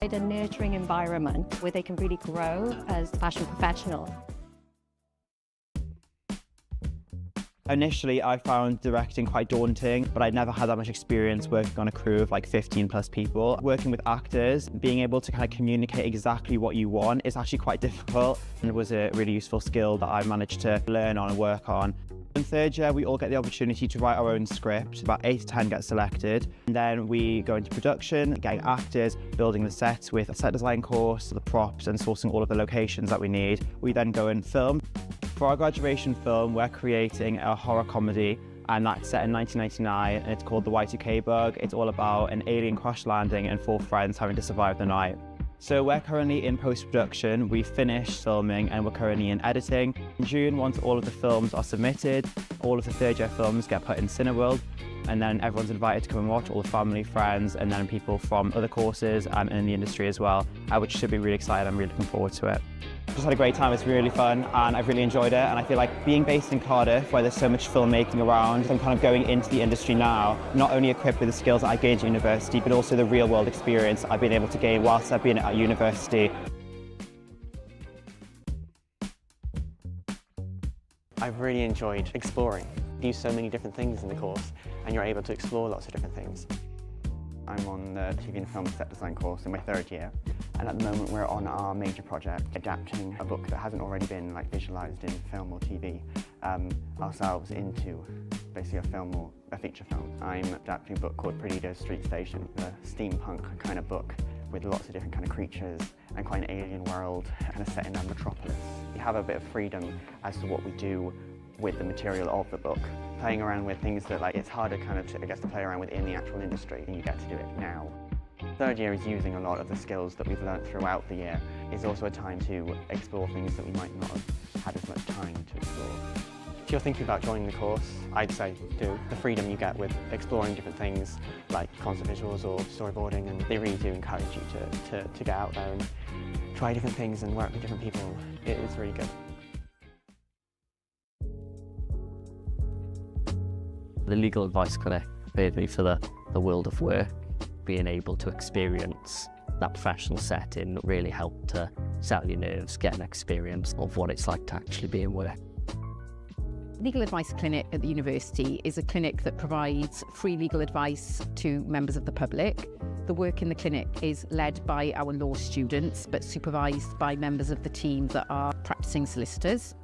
A nurturing environment where they can really grow as fashion professionals. Initially, I found directing quite daunting, but I'd never had that much experience working on a crew of like 15 plus people. Working with actors, being able to kind of communicate exactly what you want is actually quite difficult, and it was a really useful skill that I managed to learn on and work on. In third year, we all get the opportunity to write our own script. About 8 to 10 get selected. And then we go into production, getting actors, building the sets with a set design course, the props, and sourcing all of the locations that we need. We then go and film. For our graduation film, we're creating a horror comedy, and that's set in 1999, and it's called The Y2K Bug. It's all about an alien crash landing and 4 friends having to survive the night. So we're currently in post-production. We've finished filming and we're currently in editing. In June, once all of the films are submitted, all of the third year films get put in Cineworld, and then everyone's invited to come and watch, all the family, friends, and then people from other courses and in the industry as well, which should be really exciting. I'm really looking forward to it. Just had a great time. It's really fun and I've really enjoyed it, and I feel like being based in Cardiff, where there's so much filmmaking around, I'm kind of going into the industry now, not only equipped with the skills that I gained at university, but also the real world experience I've been able to gain whilst I've been at university. I've really enjoyed exploring. You do so many different things in the course and you're able to explore lots of different things. I'm on the TV and film set design course in my 3rd year, and at the moment we're on our major project adapting a book that hasn't already been visualised in film or TV ourselves into basically a film or a feature film. I'm adapting a book called Graddio Street Station, a steampunk kind of book with lots of different kind of creatures and quite an alien world kind of set in a metropolis. We have a bit of freedom as to what we do with the material of the book, playing around with things that it's harder kind of to play around with in the actual industry, and you get to do it now. 3rd year is using a lot of the skills that we've learnt throughout the year. It's also a time to explore things that we might not have had as much time to explore. If you're thinking about joining the course, I'd say do. The freedom you get with exploring different things like concept visuals or storyboarding, and they really do encourage you to get out there and try different things and work with different people. It is really good. The legal advice clinic prepared me for the world of work. Being able to experience that professional setting really helped to settle your nerves, get an experience of what it's like to actually be in work. Legal Advice Clinic at the university is a clinic that provides free legal advice to members of the public. The work in the clinic is led by our law students, but supervised by members of the team that are practicing solicitors.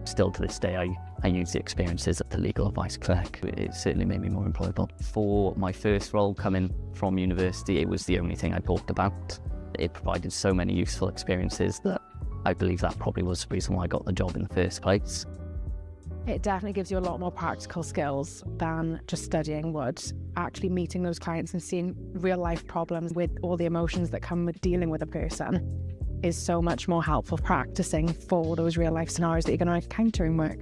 Still to this day, I use the experiences at the Legal Advice Clinic. It certainly made me more employable. For my first role coming from university, it was the only thing I talked about. It provided so many useful experiences that I believe that probably was the reason why I got the job in the first place. It definitely gives you a lot more practical skills than just studying would. Actually meeting those clients and seeing real life problems with all the emotions that come with dealing with a person is so much more helpful practicing for those real life scenarios that you're going to encounter in work.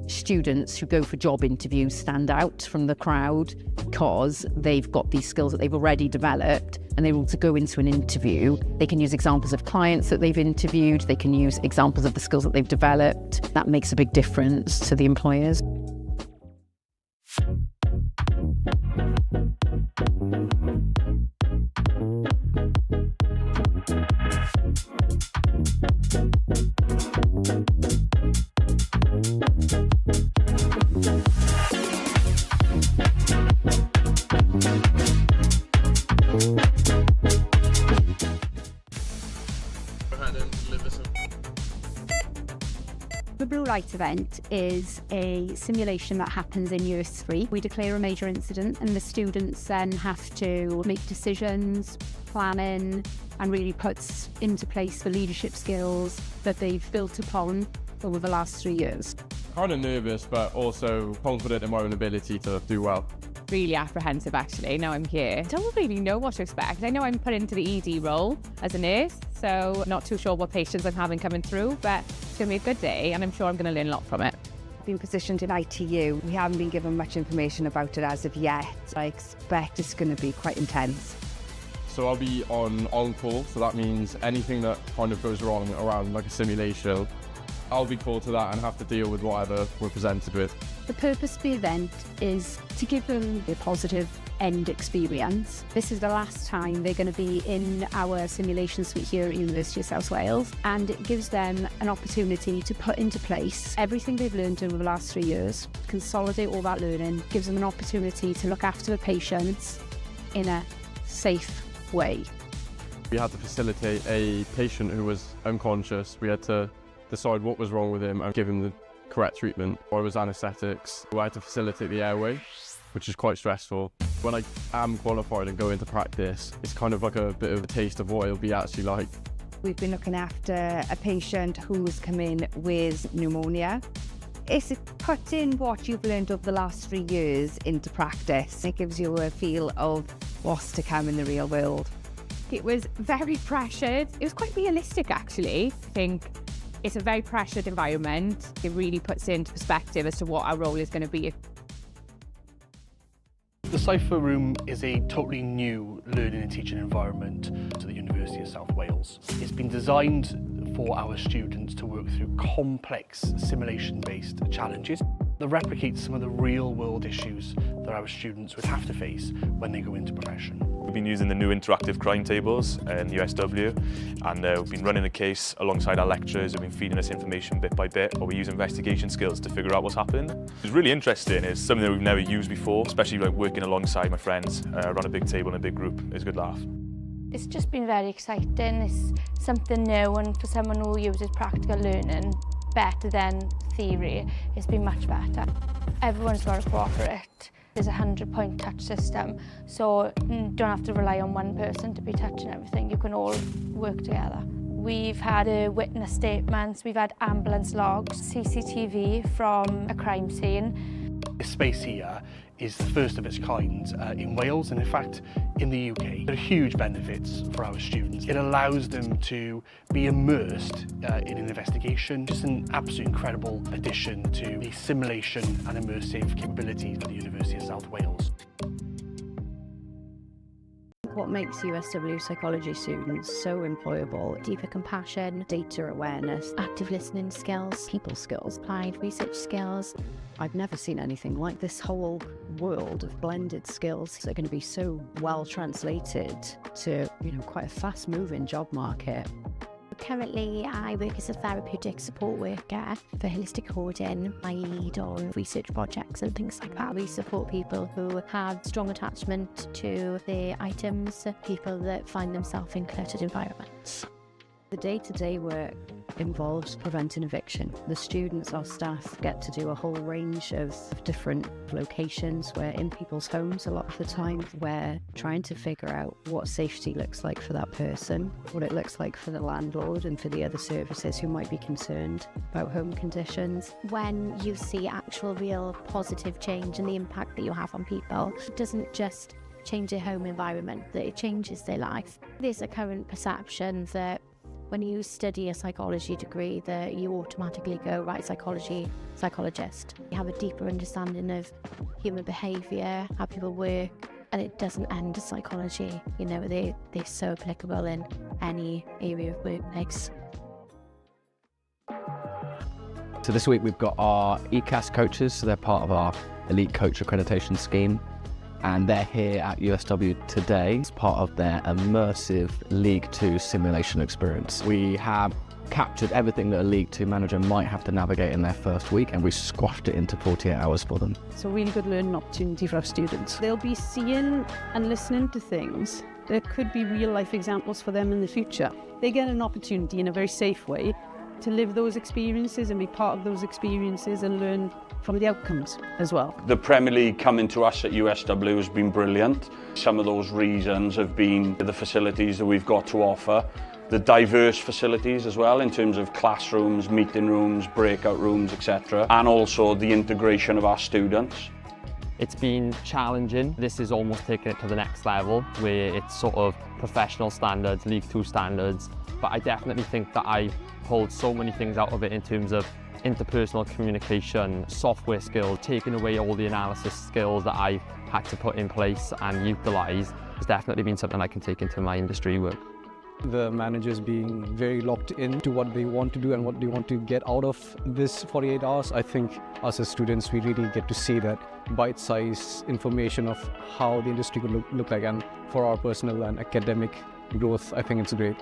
Students who go for job interviews stand out from the crowd because they've got these skills that they've already developed, and they're able to go into an interview. They can use examples of clients that they've interviewed, they can use examples of the skills that they've developed. That makes a big difference to the employers. The Blue Light event is a simulation that happens in year 3. We declare a major incident and the students then have to make decisions, planning, and really puts into place the leadership skills that they've built upon over the last 3 years. Kind of nervous, but also confident in my own ability to do well. Really apprehensive actually, now I'm here. I don't really know what to expect. I know I'm put into the ED role as a nurse, so not too sure what patients I'm having coming through, but it's going to be a good day and I'm sure I'm going to learn a lot from it. Been positioned in ITU. We haven't been given much information about it as of yet. I expect it's going to be quite intense. So I'll be on call, so that means anything that kind of goes wrong around like a simulation, I'll be called to that and have to deal with whatever we're presented with. The purpose of the event is to give them a positive end experience. This is the last time they're going to be in our simulation suite here at University of South Wales, and it gives them an opportunity to put into place everything they've learned over the last 3 years, consolidate all that learning, gives them an opportunity to look after the patients in a safe way. We had to facilitate a patient who was unconscious. We had to decide what was wrong with him and give him the correct treatment. I was anaesthetics. I had to facilitate the airway, which is quite stressful. When I am qualified and go into practice, it's kind of like a bit of a taste of what it'll be actually like. We've been looking after a patient who's come in with pneumonia. It's putting what you've learned over the last 3 years into practice. It gives you a feel of what's to come in the real world. It was very pressured. It was quite realistic, actually. I think it's a very pressured environment. It really puts into perspective as to what our role is going to be. The Cypher Room is a totally new learning and teaching environment to the University of South Wales. It's been designed for our students to work through complex simulation-based challenges that replicate some of the real-world issues that our students would have to face when they go into profession. We've been using the new interactive crime tables in USW, and we've been running the case alongside our lecturers who've been feeding us information bit by bit, or we use investigation skills to figure out what's happened. It's really interesting. It's something that we've never used before, especially like working alongside my friends around a big table in a big group. It's a good laugh. It's just been very exciting. It's something new, and for someone who uses practical learning better than theory, it's been much better. Everyone's got to cooperate. There's a 100-point touch system, so you don't have to rely on one person to be touching everything. You can all work together. We've had witness statements, we've had ambulance logs, CCTV from a crime scene. This space here is the first of its kind in Wales, and in fact in the UK. There are huge benefits for our students. It allows them to be immersed in an investigation. Just an absolutely incredible addition to the simulation and immersive capabilities of the University of South Wales. What makes USW psychology students so employable? Deeper compassion, data awareness, active listening skills, people skills, applied research skills. I've never seen anything like this. Whole world of blended skills that are going to be so well translated to, quite a fast-moving job market. Currently, I work as a therapeutic support worker for holistic coding. I lead on research projects and things like that. We support people who have strong attachment to their items, people that find themselves in cluttered environments. The day-to-day work involves preventing eviction. The students, our staff, get to do a whole range of different locations. We're in people's homes a lot of the time. We're trying to figure out what safety looks like for that person, what it looks like for the landlord and for the other services who might be concerned about home conditions. When you see actual real positive change and the impact that you have on people, it doesn't just change their home environment, that it changes their life. There's a current perception that when you study a psychology degree that you automatically go, right, psychologist. You have a deeper understanding of human behaviour, how people work, and it doesn't end at psychology. They're so applicable in any area of workplace. So this week we've got our ECAS coaches, so they're part of our Elite Coach Accreditation Scheme. And they're here at USW today as part of their immersive League 2 simulation experience. We have captured everything that a League 2 manager might have to navigate in their first week, and we squashed it into 48 hours for them. It's a really good learning opportunity for our students. They'll be seeing and listening to things that could be real life examples for them in the future. They get an opportunity in a very safe way to live those experiences and be part of those experiences and learn from the outcomes as well. The Premier League coming to us at USW has been brilliant. Some of those reasons have been the facilities that we've got to offer, the diverse facilities as well in terms of classrooms, meeting rooms, breakout rooms, etc. And also the integration of our students. It's been challenging. This is almost taking it to the next level where it's sort of professional standards, League 2 standards. But I definitely think that I pulled so many things out of it in terms of interpersonal communication, software skills, taking away all the analysis skills that I've had to put in place and utilise has definitely been something I can take into my industry work. The managers being very locked into what they want to do and what they want to get out of this 48 hours. I think us as students, we really get to see that bite-sized information of how the industry could look like, and for our personal and academic growth, I think it's great.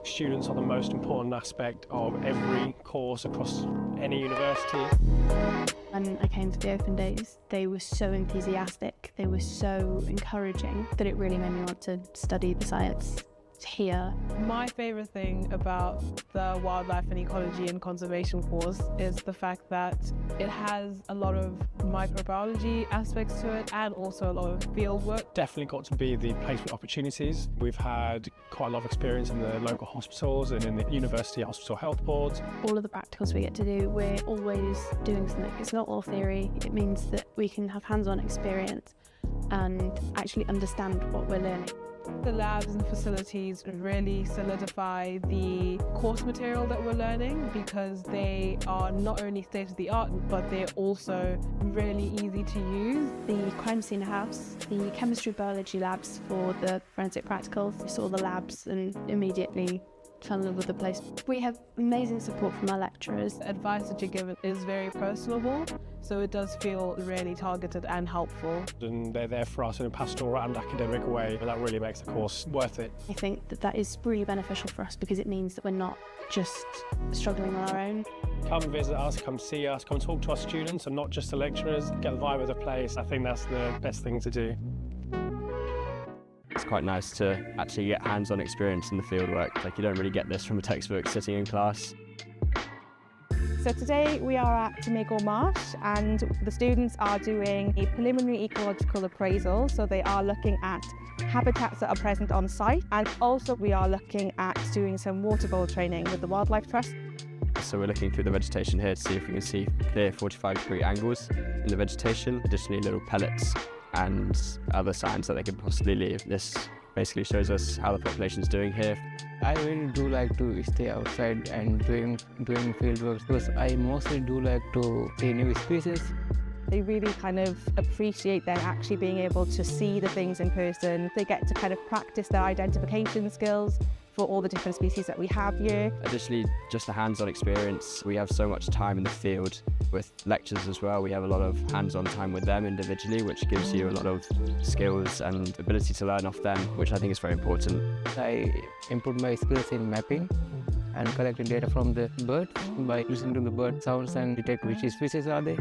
Students are the most important aspect of every course across any university. When I came to the open days, they were so enthusiastic, they were so encouraging that it really made me want to study the science here. My favourite thing about the wildlife and ecology and conservation course is the fact that it has a lot of microbiology aspects to it and also a lot of field work. Definitely got to be the placement opportunities. We've had quite a lot of experience in the local hospitals and in the university hospital health boards. All of the practicals we get to do, we're always doing something. It's not all theory. It means that we can have hands-on experience and actually understand what we're learning. The labs and facilities really solidify the course material that we're learning because they are not only state-of-the-art, but they're also really easy to use. The crime scene house, the chemistry biology labs for the forensic practicals. We saw the labs and immediately fell in love with the place. We have amazing support from our lecturers. The advice that you're given is very personable, so it does feel really targeted and helpful. And they're there for us in a pastoral and academic way, and that really makes the course worth it. I think that that is really beneficial for us because it means that we're not just struggling on our own. Come visit us, come see us, come talk to our students and not just the lecturers, get the vibe of the place. I think that's the best thing to do. It's quite nice to actually get hands-on experience in the fieldwork. Like, you don't really get this from a textbook sitting in class. So today we are at Cymru Marsh and the students are doing a preliminary ecological appraisal. So they are looking at habitats that are present on site, and also we are looking at doing some water bowl training with the Wildlife Trust. So we're looking through the vegetation here to see if we can see clear 45-degree angles in the vegetation, additionally little pellets and other signs that they could possibly leave. This basically shows us how the population is doing here. I really do like to stay outside and doing field work because I mostly do like to see new species. They really kind of appreciate then actually being able to see the things in person. They get to kind of practice their identification skills for all the different species that we have here. Additionally, just a hands-on experience. We have so much time in the field with lectures as well. We have a lot of hands-on time with them individually, which gives you a lot of skills and ability to learn off them, which I think is very important. I improved my skills in mapping and collecting data from the birds by listening to the bird sounds and detect which species are they.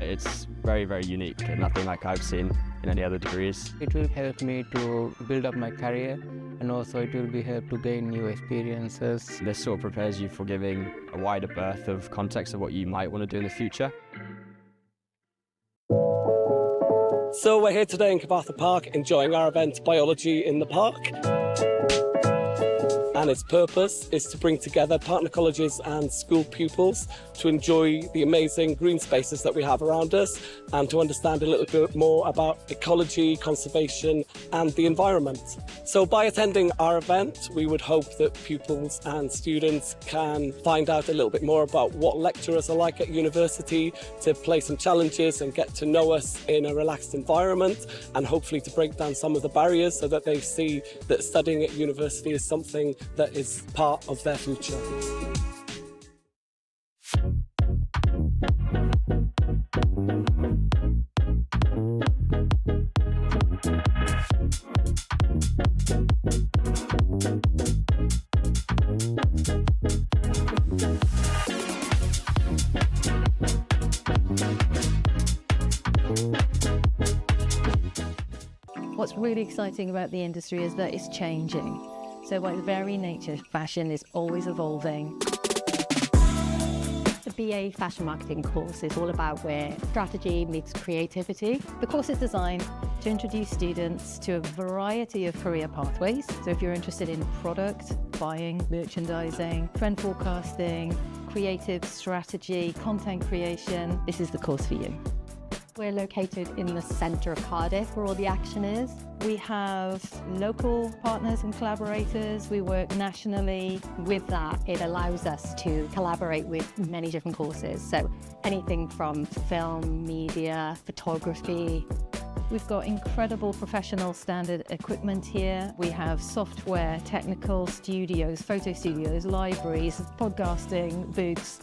It's very, very unique and nothing like I've seen in any other degrees. It will help me to build up my career, and also it will be help to gain new experiences. This sort of prepares you for giving a wider berth of context of what you might want to do in the future. So we're here today in Cyfarthfa Park enjoying our event Biology in the Park. And its purpose is to bring together partner colleges and school pupils to enjoy the amazing green spaces that we have around us and to understand a little bit more about ecology, conservation and the environment. So by attending our event, we would hope that pupils and students can find out a little bit more about what lecturers are like at university, to play some challenges and get to know us in a relaxed environment, and hopefully to break down some of the barriers so that they see that studying at university is something that is part of their future. What's really exciting about the industry is that it's changing. So by its very nature, fashion is always evolving. The BA Fashion Marketing course is all about where strategy meets creativity. The course is designed to introduce students to a variety of career pathways. So if you're interested in product, buying, merchandising, trend forecasting, creative strategy, content creation, this is the course for you. We're located in the centre of Cardiff where all the action is. We have local partners and collaborators. We work nationally. With that, it allows us to collaborate with many different courses. So anything from film, media, photography. We've got incredible professional standard equipment here. We have software, technical studios, photo studios, libraries, podcasting, booths.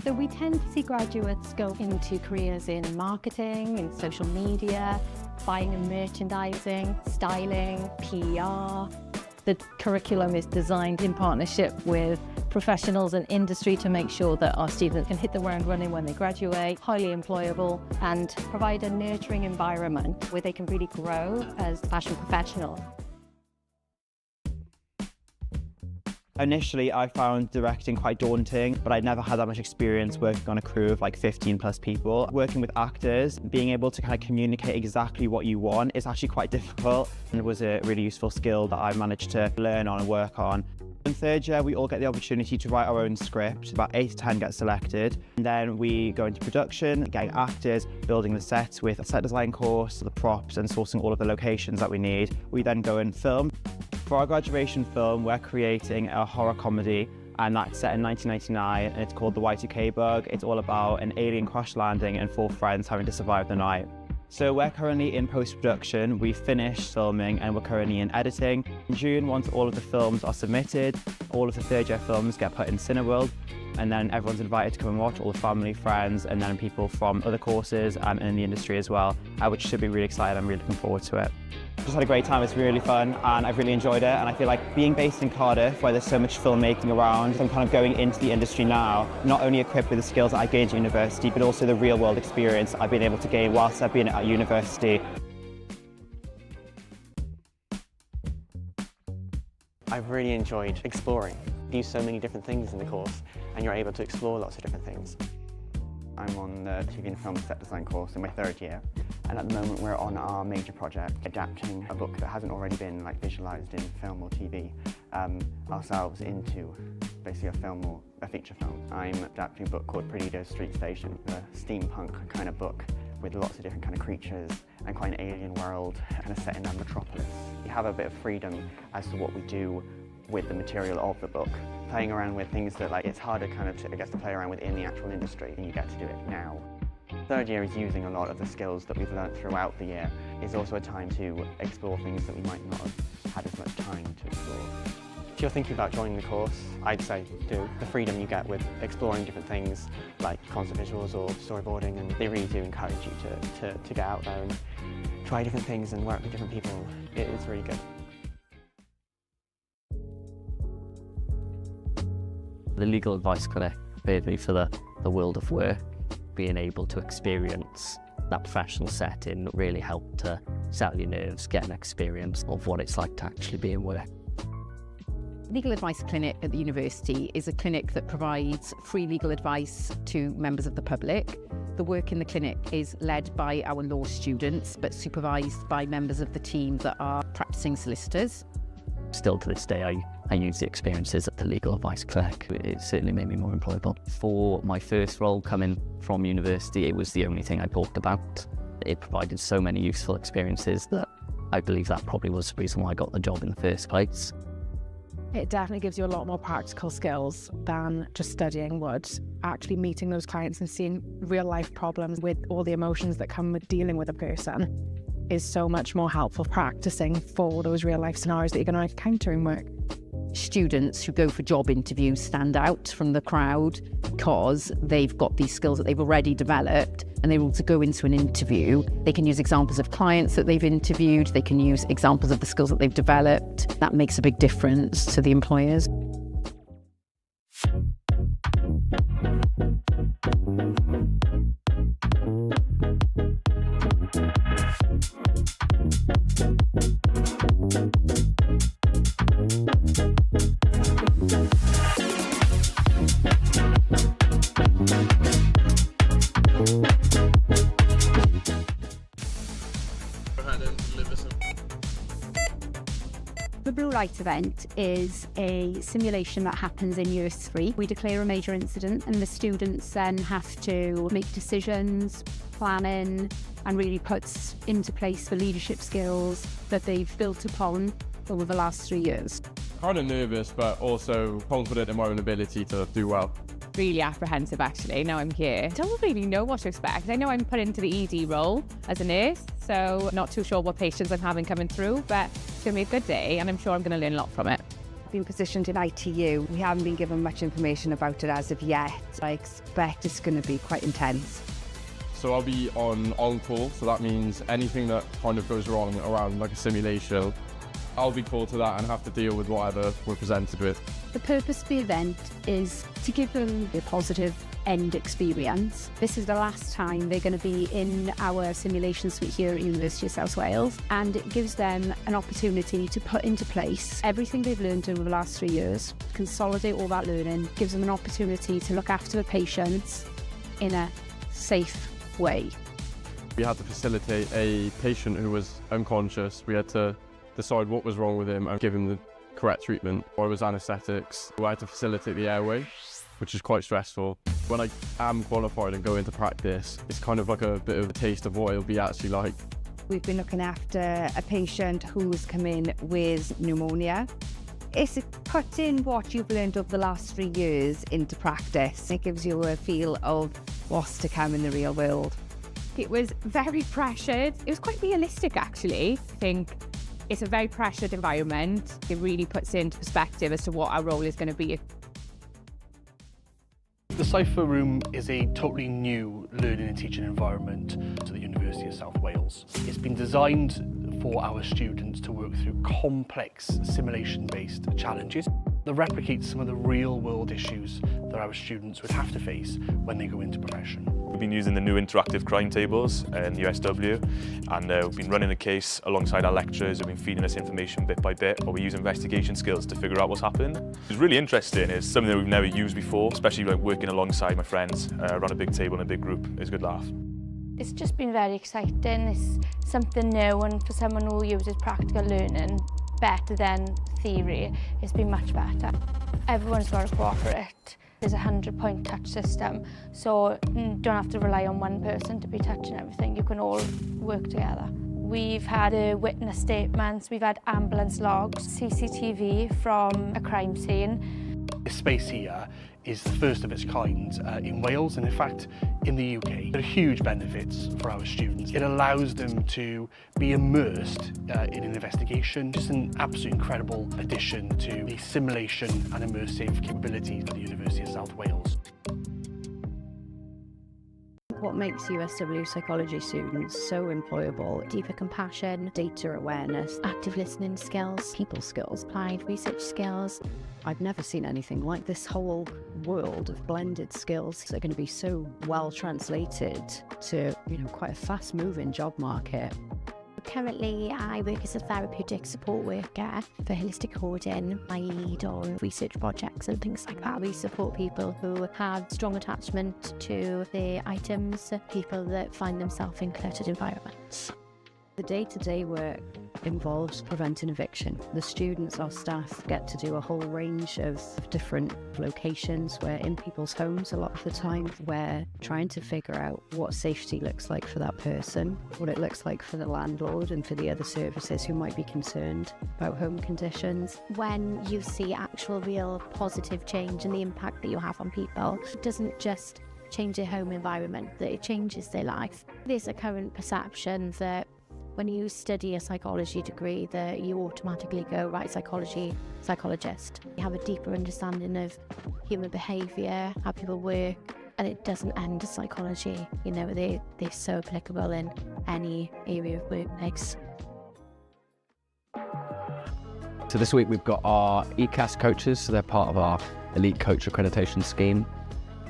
So we tend to see graduates go into careers in marketing, in social media, buying and merchandising, styling, PR. The curriculum is designed in partnership with professionals and industry to make sure that our students can hit the ground running when they graduate, highly employable, and provide a nurturing environment where they can really grow as fashion professionals. Initially, I found directing quite daunting, but I'd never had that much experience working on a crew of like 15 plus people. Working with actors, being able to kind of communicate exactly what you want is actually quite difficult, and it was a really useful skill that I managed to learn on and work on. In third year, we all get the opportunity to write our own script. About 8 to 10 get selected. And then we go into production, getting actors, building the sets with a set design course, the props, and sourcing all of the locations that we need. We then go and film. For our graduation film, we're creating a horror comedy, and that's set in 1999, and it's called The Y2K Bug. It's all about an alien crash landing and 4 friends having to survive the night. So we're currently in post-production, we've finished filming, and we're currently in editing. In June, once all of the films are submitted, all of the third year films get put in Cineworld, and then everyone's invited to come and watch, all the family, friends, and then people from other courses and in the industry as well, which should be really exciting. I'm really looking forward to it. Just had a great time, it's really fun, and I've really enjoyed it, and I feel like being based in Cardiff, where there's so much filmmaking around, I'm kind of going into the industry now, not only equipped with the skills that I gained at university, but also the real world experience I've been able to gain whilst I've been at university. I've really enjoyed exploring. You do so many different things in the course, and you're able to explore lots of different things. I'm on the TV and film set design course in my third year, and at the moment we're on our major project, adapting a book that hasn't already been visualised in film or TV ourselves into basically a film or a feature film. I'm adapting a book called Perdido's Street Station, a steampunk kind of book with lots of different kind of creatures and quite an alien world kind of set in a metropolis. You have a bit of freedom as to what we do with the material of the book, playing around with things that it's harder kind of to play around with in the actual industry, and you get to do it now. Third year is using a lot of the skills that we've learnt throughout the year. It's also a time to explore things that we might not have had as much time to explore. If you're thinking about joining the course, I'd say do. The freedom you get with exploring different things like concept visuals or storyboarding, and they really do encourage you to get out there and try different things and work with different people. It is really good. The legal advice clinic prepared me for the world of work. Being able to experience that professional setting really helped to settle your nerves, get an experience of what it's like to actually be in work. Legal Advice Clinic at the university is a clinic that provides free legal advice to members of the public. The work in the clinic is led by our law students, but supervised by members of the team that are practicing solicitors. Still to this day, I use the experiences at the Legal Advice Clinic. It certainly made me more employable. For my first role coming from university, it was the only thing I talked about. It provided so many useful experiences that I believe that probably was the reason why I got the job in the first place. It definitely gives you a lot more practical skills than just studying would. Actually meeting those clients and seeing real life problems with all the emotions that come with dealing with a person is so much more helpful practicing for those real life scenarios that you're going to encounter in work. Students who go for job interviews stand out from the crowd because they've got these skills that they've already developed, and they're able to go into an interview. They can use examples of clients that they've interviewed, they can use examples of the skills that they've developed. That makes a big difference to the employers. The Light event is a simulation that happens in Year 3. We declare a major incident and the students then have to make decisions, planning, and really puts into place the leadership skills that they've built upon over the last 3 years. Kind of nervous, but also confident in my own ability to do well. Really apprehensive actually, now I'm here. Don't really know what to expect. I know I'm put into the ED role as a nurse, so not too sure what patients I'm having coming through, but it's going to be a good day and I'm sure I'm going to learn a lot from it. Been positioned in ITU. We haven't been given much information about it as of yet. I expect it's going to be quite intense. So I'll be on call, so that means anything that kind of goes wrong around like a simulation, I'll be called to that and have to deal with whatever we're presented with. The purpose of the event is to give them a positive end experience. This is the last time they're going to be in our simulation suite here at University of South Wales, and it gives them an opportunity to put into place everything they've learned over the last 3 years, consolidate all that learning, gives them an opportunity to look after the patients in a safe way. We had to facilitate a patient who was unconscious. We had to decide what was wrong with him and give him the correct treatment. I was anaesthetics. I had to facilitate the airway, which is quite stressful. When I am qualified and go into practice, it's kind of like a bit of a taste of what it'll be actually like. We've been looking after a patient who's come in with pneumonia. It's putting what you've learned over the last 3 years into practice. It gives you a feel of what's to come in the real world. It was very pressured. It was quite realistic actually. I think it's a very pressured environment. It really puts into perspective as to what our role is going to be. The Cypher Room is a totally new learning and teaching environment to the University of South Wales. It's been designed for our students to work through complex simulation-based challenges that replicate some of the real-world issues that our students would have to face when they go into profession. We've been using the new interactive crime tables in USW, and we've been running a case alongside our lecturers who've been feeding us information bit by bit, but we use investigation skills to figure out what's happened. It's really interesting. It's something that we've never used before, especially like working alongside my friends around a big table in a big group. It's a good laugh. It's just been very exciting. It's something new, and for someone who uses practical learning better than theory, it's been much better. Everyone's got to cooperate. There's a 100-point touch system, so you don't have to rely on one person to be touching everything. You can all work together. We've had witness statements, we've had ambulance logs, CCTV from a crime scene. This space here is the first of its kind in Wales, and in fact in the UK. There are huge benefits for our students. It allows them to be immersed in an investigation. Just an absolutely incredible addition to the simulation and immersive capabilities of the University of South Wales. What makes USW psychology students so employable? Deeper compassion, data awareness, active listening skills, people skills, applied research skills. I've never seen anything like this. Whole world of blended skills that are going to be so well translated to, quite a fast-moving job market. Currently, I work as a therapeutic support worker for holistic hoarding. I lead on research projects and things like that. We support people who have strong attachment to their items, people that find themselves in cluttered environments. The day-to-day work involves preventing eviction. The students, our staff, get to do a whole range of different locations. We're in people's homes a lot of the time. We're trying to figure out what safety looks like for that person, what it looks like for the landlord and for the other services who might be concerned about home conditions. When you see actual real positive change and the impact that you have on people, it doesn't just change their home environment, that it changes their life. There's a current perception that when you study a psychology degree that you automatically go, right, psychologist. You have a deeper understanding of human behaviour, how people work, and it doesn't end as psychology. They're so applicable in any area of workplace. So this week we've got our ECAS coaches, so they're part of our elite coach accreditation scheme.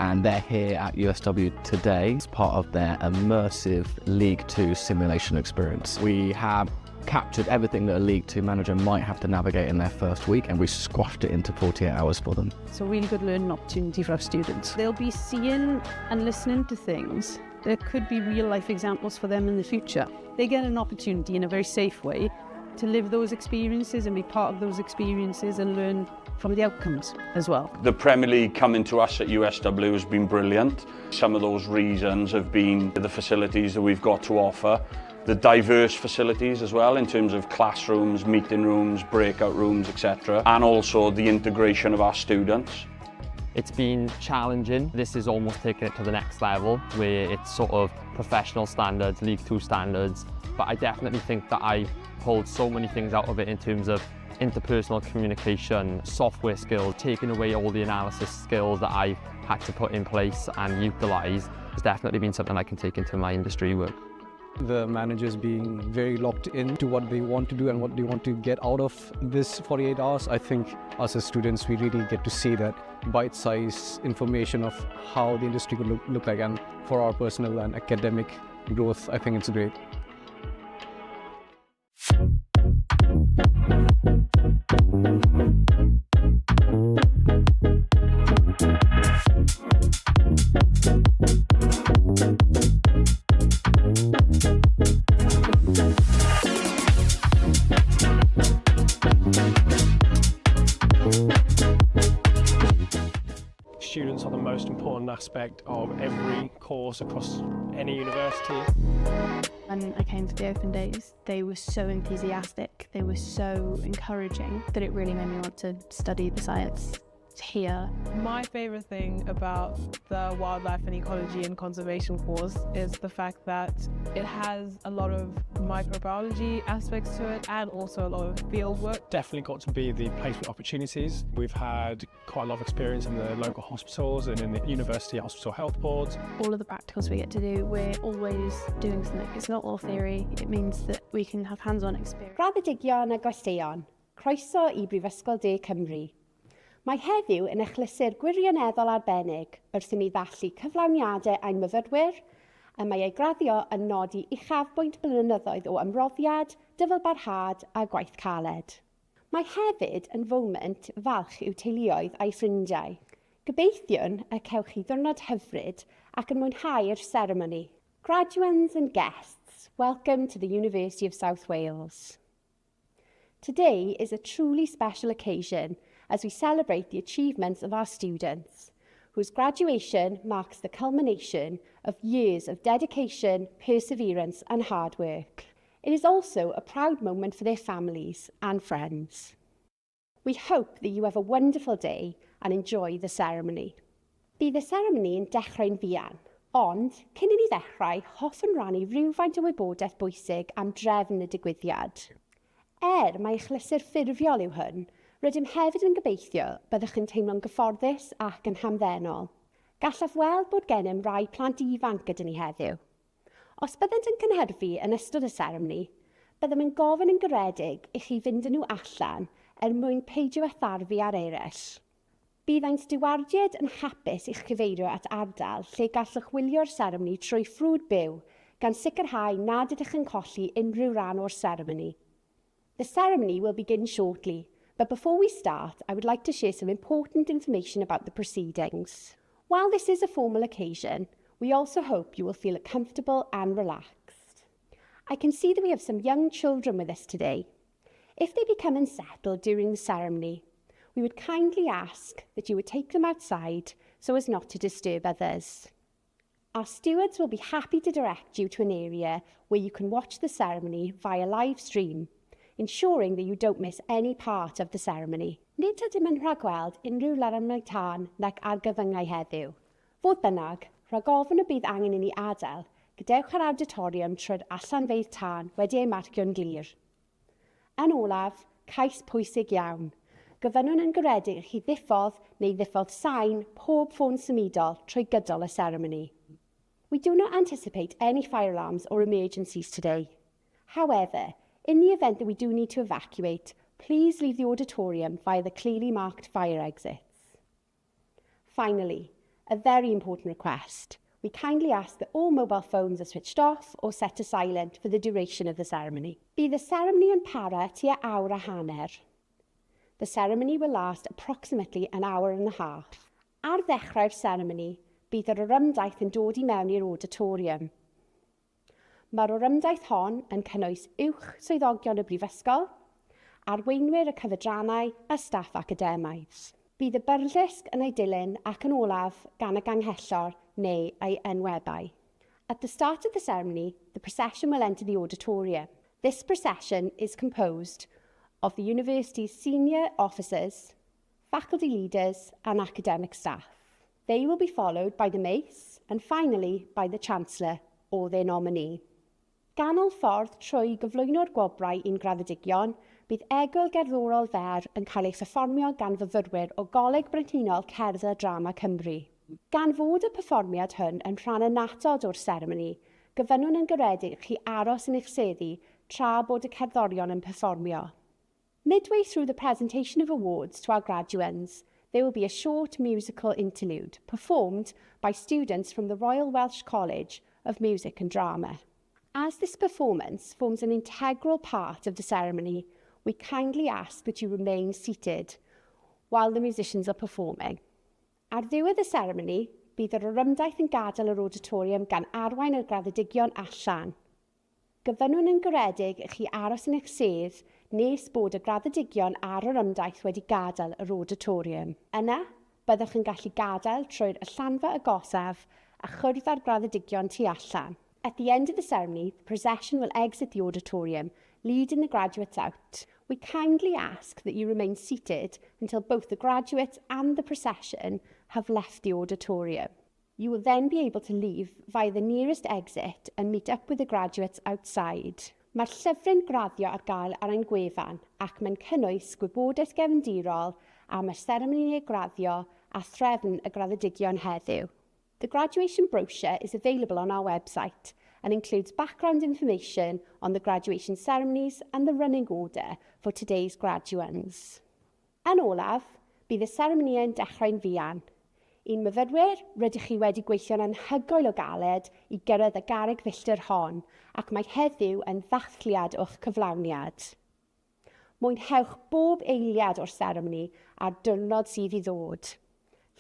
And they're here at USW today as part of their immersive League 2 simulation experience. We have captured everything that a League 2 manager might have to navigate in their first week, and we squashed it into 48 hours for them. It's a really good learning opportunity for our students. They'll be seeing and listening to things that could be real life examples for them in the future. They get an opportunity in a very safe way to to live those experiences and be part of those experiences and learn from the outcomes as well. The Premier League coming to us at USW has been brilliant. Some of those reasons have been the facilities that we've got to offer, the diverse facilities as well in terms of classrooms, meeting rooms, breakout rooms, etc. And also the integration of our students. It's been challenging. This is almost taking it to the next level where it's sort of professional standards, League 2 standards. But I definitely think that I pulled so many things out of it in terms of interpersonal communication, software skills, taking away all the analysis skills that I've had to put in place and utilise. It's definitely been something I can take into my industry work. The managers being very locked into what they want to do and what they want to get out of this 48 hours. I think us as students, we really get to see that bite-sized information of how the industry could look like, and for our personal and academic growth, I think it's great. Students are the most important aspect of every course across any university. When I came for the open days, they were so enthusiastic, they were so encouraging that it really made me want to study the science here. My favourite thing about the wildlife and ecology and conservation course is the fact that it has a lot of microbiology aspects to it and also a lot of field work. Definitely got to be the placement opportunities. We've had quite a lot of experience in the local hospitals and in the university hospital health boards. All of the practicals we get to do, we're always doing something. It's not all theory, it means that we can have hands-on experience. Graddedigion a gwesteion, croeso I Brifysgol De Cymru. Mae heddiw yn achlysur gwirioneddol arbennig wrth i ni ddathlu cyflawniadau ein myfyrwyr, a mae ei graddio yn nodi uchafbwynt blynyddoedd o ymroddiad, dyfalbarhad a gwaith caled. Mae hefyd yn foment falch i'w teuluoedd a'i ffrindiau. Gobeithiwn y cewch chi ddiwrnod hyfryd ac yn mwynhau'r seremoni. Graduates and guests, welcome to the University of South Wales. Today is a truly special occasion as we celebrate the achievements of our students, whose graduation marks the culmination of years of dedication, perseverance and hard work. It is also a proud moment for their families and friends. We hope that you have a wonderful day and enjoy the ceremony. Bydd y ceremony yn dechrau'n fuan, ond cyn i ni ddechrau, hoffwn rannu rhywfaint o wybodaeth bwysig am drefn y digwyddiad. Mae achlysur ffurfiol yw hwn, rydym hefyd yn gobeithio byddwch yn teimlo'n gyfforddus ac yn hamddenol. Gallaf weld bod gennym rai plant ifanc gyda ni heddiw. Os byddent yn cynhyrfu yn ystod y seremoni, byddem yn gofyn yn garedig i chi fynd nhw allan mwyn peidio a tharfu ar eraill. Bydd ein stiwardiad yn hapus i'ch cyfeirio at ardal lle gallwch wylio'r seremoni trwy ffrwd byw gan sicrhau nad ydych yn colli unrhyw ran o'r seremoni. The ceremony will begin shortly, but before we start, I would like to share some important information about the proceedings. While this is a formal occasion, we also hope you will feel comfortable and relaxed. I can see that we have some young children with us today. If they become unsettled during the ceremony, we would kindly ask that you would take them outside so as not to disturb others. Our stewards will be happy to direct you to an area where you can watch the ceremony via live stream, ensuring that you don't miss any part of the ceremony. Nid ydym yn rhagweld unrhyw larymau tân nac argyfyngau heddiw. Fodd bynnag, rhag ofn y bydd angen i ni adael, gadewch yr auditorium trwy'r allanfeydd tân wedi ei marcio'n glir. Yn olaf, cais pwysig iawn. Gofynnwn yn garedig i chi ddiffodd neu ddiffodd sain pob ffôn symudol trwy gydol y ceremony. We do not anticipate any fire alarms or emergencies today. However, in the event that we do need to evacuate, please leave the auditorium via the clearly marked fire exits. Finally, a very important request. We kindly ask that all mobile phones are switched off or set to silent for the duration of the ceremony. Bydd y ceremony yn para tua awr a hanner. The ceremony will last approximately an hour and a half. Ar ddechrau'r ceremony, bydd yr orymdaith yn dod I mewn i'r auditorium. Mae'r orymdaith hon yn cynnwys uwch swyddogion y brifysgol, arweinwyr y cyfedrannau a staff academaidd. Bydd y byrddysg yn ei dilyn ac yn olaf gan y ganghellor neu ei enwebau. At the start of the ceremony, the procession will enter the auditorium. This procession is composed of the university's senior officers, faculty leaders and academic staff. They will be followed by the mace and finally by the Chancellor or their nominee. Ganol ffordd trwy gyflwyno'r gwobrau i'n graddedigion, bydd egwyl gerddorol fer yn cael ei pherfformio gan fyfyrwyr o Goleg Brenhinol Cerdd a Drama Cymru. Gan fod y perfformiad hwn yn rhan annatod o'r seremoni, gyfynnwn yn garedig chi aros yn eich seddi tra bod y cerddorion yn perfformio. Midway through the presentation of awards to our graduates, there will be a short musical interlude performed by students from the Royal Welsh College of Music and Drama. As this performance forms an integral part of the ceremony, we kindly ask that you remain seated while the musicians are performing. Ar ddiwedd y seremoni, bydd yr orymdaith yn gadael yr auditorium gan arwain yr graddedigion allan. Gyfynnwn yn garedig i chi aros yn eich sedd nes bod y graddedigion a'r orymdaith wedi gadael yr auditorium. Yna, byddwch yn gallu gadael trwy'r allanfa agosaf a chwrdd â'r graddedigion tu allan. At the end of the ceremony, the procession will exit the auditorium, leading the graduates out. We kindly ask that you remain seated until both the graduates and the procession have left the auditorium. You will then be able to leave via the nearest exit and meet up with the graduates outside. Mae'r llyfryn graddio ar gael ar ein gwefan ac mae'n cynnwys gwybodaeth gefndirol am y seremoni graddio a threfn y graddedigion heddiw. The graduation brochure is available on our website and includes background information on the graduation ceremonies and the running order for today's graduands. Yn olaf, bydd y seremoni yn dechrau'n fuan. Un myfyrwyr, rydych chi wedi gweithio'n anhygoel o galed i gyrraedd y garreg filltir hon ac mae heddiw yn ddathliad o'ch cyflawniad. Mwynhewch bob eiliad o'r seremoni a'r diwrnod sydd i ddod.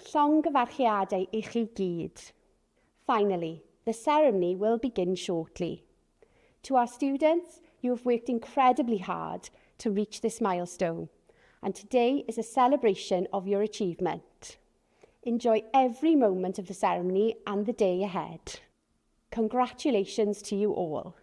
Llongyfarchiadau i chi gyd. Finally, the ceremony will begin shortly. To our students, you have worked incredibly hard to reach this milestone, and today is a celebration of your achievement. Enjoy every moment of the ceremony and the day ahead. Congratulations to you all.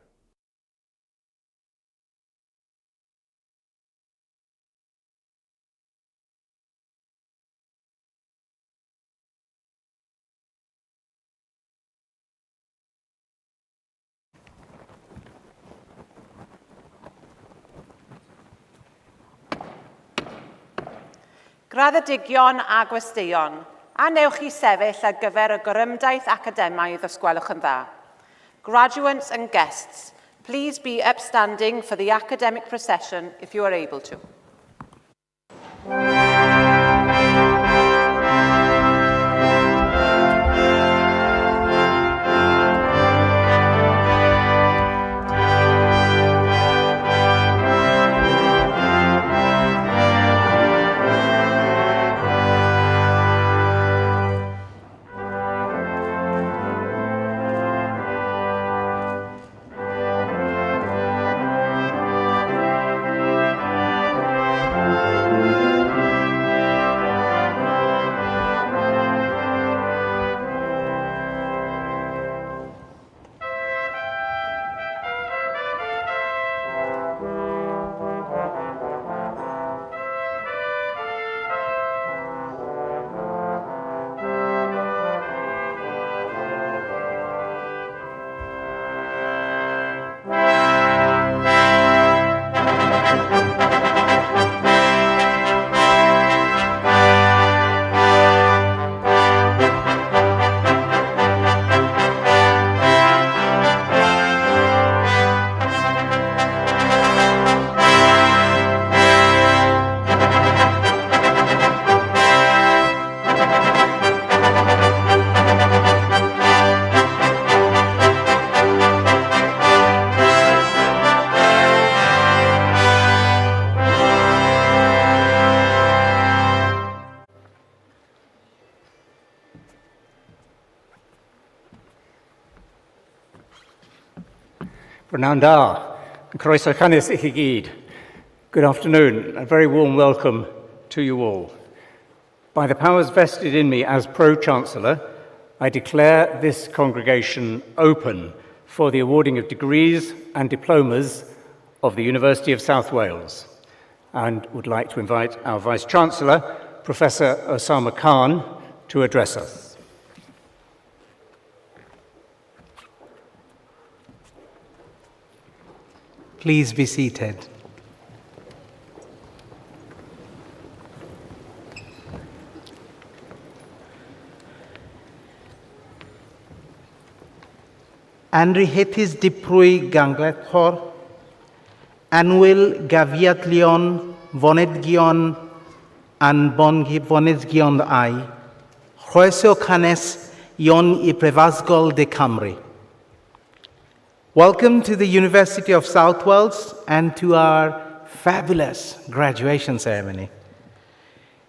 Graddedigion a gwesteion, anewch I sefyll ar gyfer y gorymdaeth academaidd os gwelwch yn dda. Graduates and guests, please be upstanding for the academic procession if you are able to. Prynawn da, croeso canis I chi gyd. Good afternoon, a very warm welcome to you all. By the powers vested in me as Pro-Chancellor, I declare this congregation open for the awarding of degrees and diplomas of the University of South Wales, and would like to invite our Vice-Chancellor, Professor Osama Khan, to address us. Please be seated. Anrhythis diprwy ganglethor, anwyl gafiadlion fonedgion an fonedgion ai, chroeso canes ion I Prifysgol de Cymru. Welcome to the University of South Wales and to our fabulous graduation ceremony.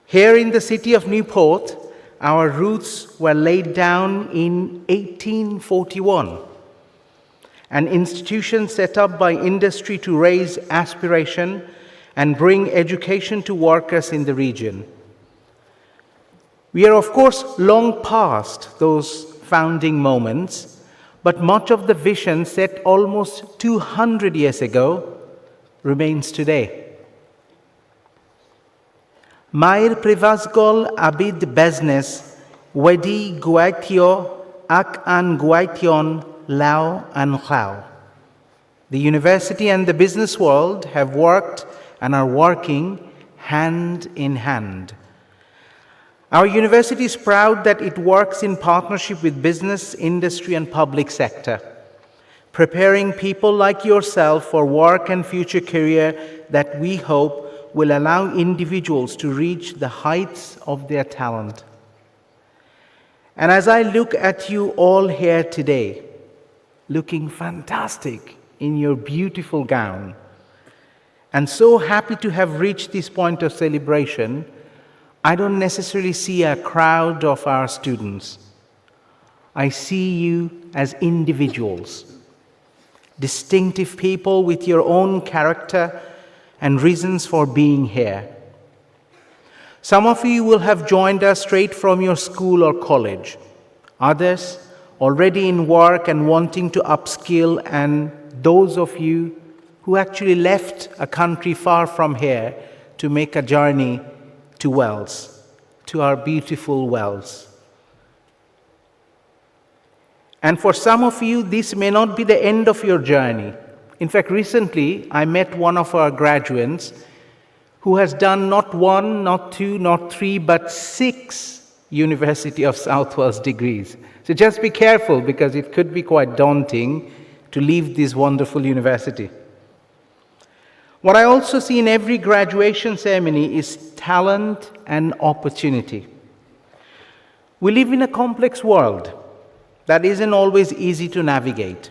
Here in the city of Newport, our roots were laid down in 1841, an institution set up by industry to raise aspiration and bring education to workers in the region. We are, of course, long past those founding moments, but much of the vision set almost 200 years ago remains today. Mae'r Prifysgol Abid Busnes wedi gweithio ac an gweithio'n law an llaw. The university and the business world have worked and are working hand in hand. Our university is proud that it works in partnership with business, industry, and public sector, preparing people like yourself for work and future career that we hope will allow individuals to reach the heights of their talent. And as I look at you all here today, looking fantastic in your beautiful gown, and so happy to have reached this point of celebration, I don't necessarily see a crowd of our students. I see you as individuals, distinctive people with your own character and reasons for being here. Some of you will have joined us straight from your school or college. Others already in work and wanting to upskill, and those of you who actually left a country far from here to make a journey to Wales, to our beautiful Wales. And for some of you, this may not be the end of your journey. In fact, recently, I met one of our graduates who has done not one, not two, not three, but 6 University of South Wales degrees. So just be careful, because it could be quite daunting to leave this wonderful university. What I also see in every graduation ceremony is talent and opportunity. We live in a complex world that isn't always easy to navigate.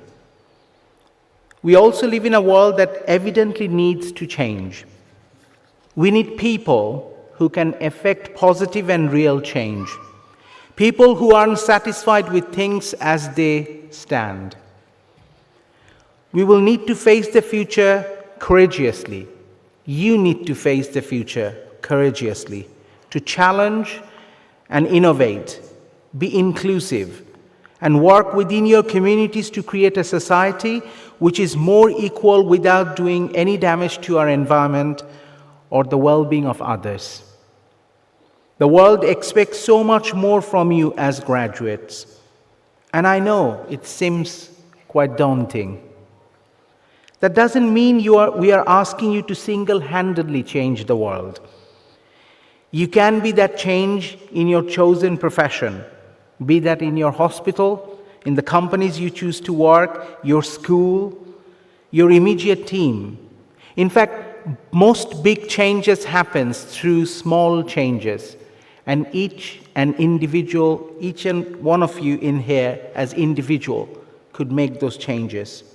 We also live in a world that evidently needs to change. We need people who can effect positive and real change. People who aren't satisfied with things as they stand. We will need to face the future courageously. You need to face the future courageously, to challenge and innovate, be inclusive, and work within your communities to create a society which is more equal without doing any damage to our environment or the well-being of others. The world expects so much more from you as graduates, and I know it seems quite daunting. That doesn't mean we are asking you to single-handedly change the world. You can be that change in your chosen profession, be that in your hospital, in the companies you choose to work, your school, your immediate team. In fact, most big changes happen through small changes, and each and one of you in here as individual could make those changes.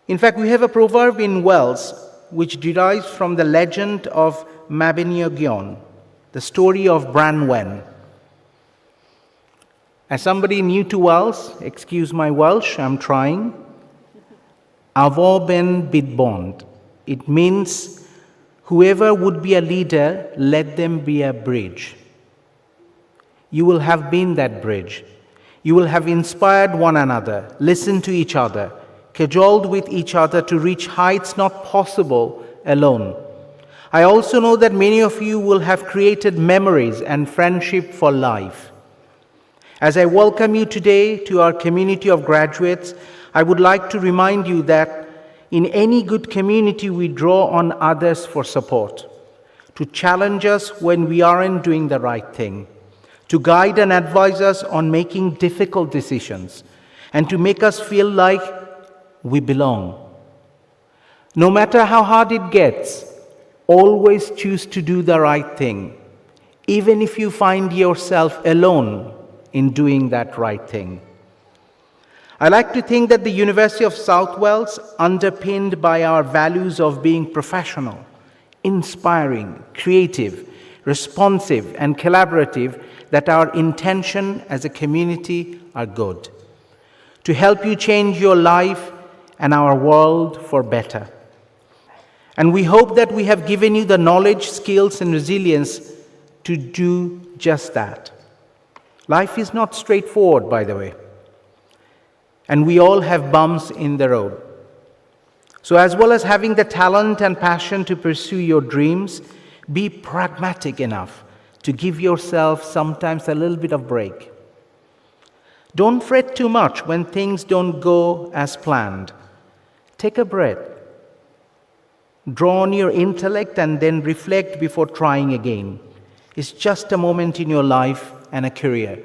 In fact, we have a proverb in Wales which derives from the legend of Mabinogion, the story of Branwen. As somebody new to Wales, excuse my Welsh, I'm trying. Avo ben bidbond. It means whoever would be a leader, let them be a bridge. You will have been that bridge. You will have inspired one another, listened to each other, cajoled with each other to reach heights not possible alone. I also know that many of you will have created memories and friendship for life. As I welcome you today to our community of graduates, I would like to remind you that in any good community we draw on others for support, to challenge us when we aren't doing the right thing, to guide and advise us on making difficult decisions, and to make us feel like we belong. No matter how hard it gets, always choose to do the right thing, even if you find yourself alone in doing that right thing. I like to think that the University of South Wales, underpinned by our values of being professional, inspiring, creative, responsive, and collaborative, that our intention as a community are good, to help you change your life and our world for better. And we hope that we have given you the knowledge, skills, and resilience to do just that. Life is not straightforward, by the way, and we all have bumps in the road. So as well as having the talent and passion to pursue your dreams, be pragmatic enough to give yourself sometimes a little bit of break. Don't fret too much when things don't go as planned. Take a breath. Draw on your intellect and then reflect before trying again. It's just a moment in your life and a career.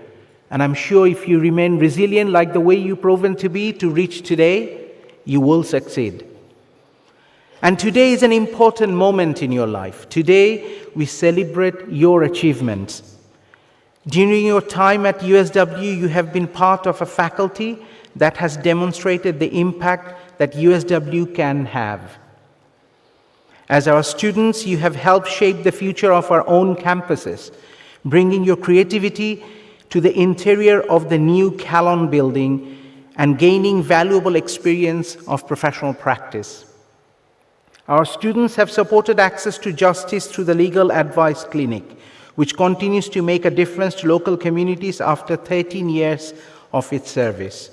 And I'm sure if you remain resilient like the way you've proven to be to reach today, you will succeed. And today is an important moment in your life. Today, we celebrate your achievements. During your time at USW, you have been part of a faculty that has demonstrated the impact that USW can have. As our students, you have helped shape the future of our own campuses, bringing your creativity to the interior of the new Calon building and gaining valuable experience of professional practice. Our students have supported access to justice through the Legal Advice Clinic, which continues to make a difference to local communities after 13 years of its service.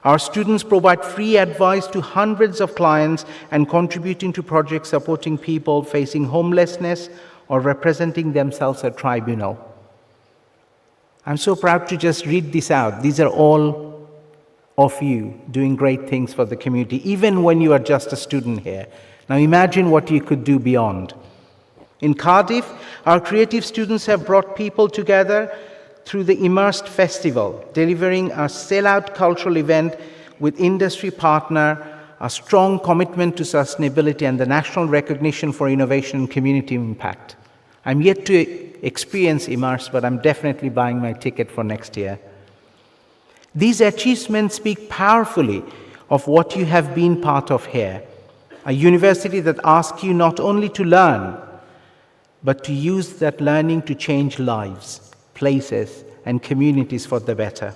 Our students provide free advice to hundreds of clients and contributing to projects supporting people facing homelessness or representing themselves at tribunal. I'm so proud to just read this out. These are all of you doing great things for the community, even when you are just a student here. Now imagine what you could do beyond. In Cardiff, our creative students have brought people together through the Immersed Festival, delivering a sellout cultural event with industry partner, a strong commitment to sustainability, and the national recognition for innovation and community impact. I'm yet to experience Immersed, but I'm definitely buying my ticket for next year. These achievements speak powerfully of what you have been part of here. A university that asks you not only to learn, but to use that learning to change lives, places, and communities for the better.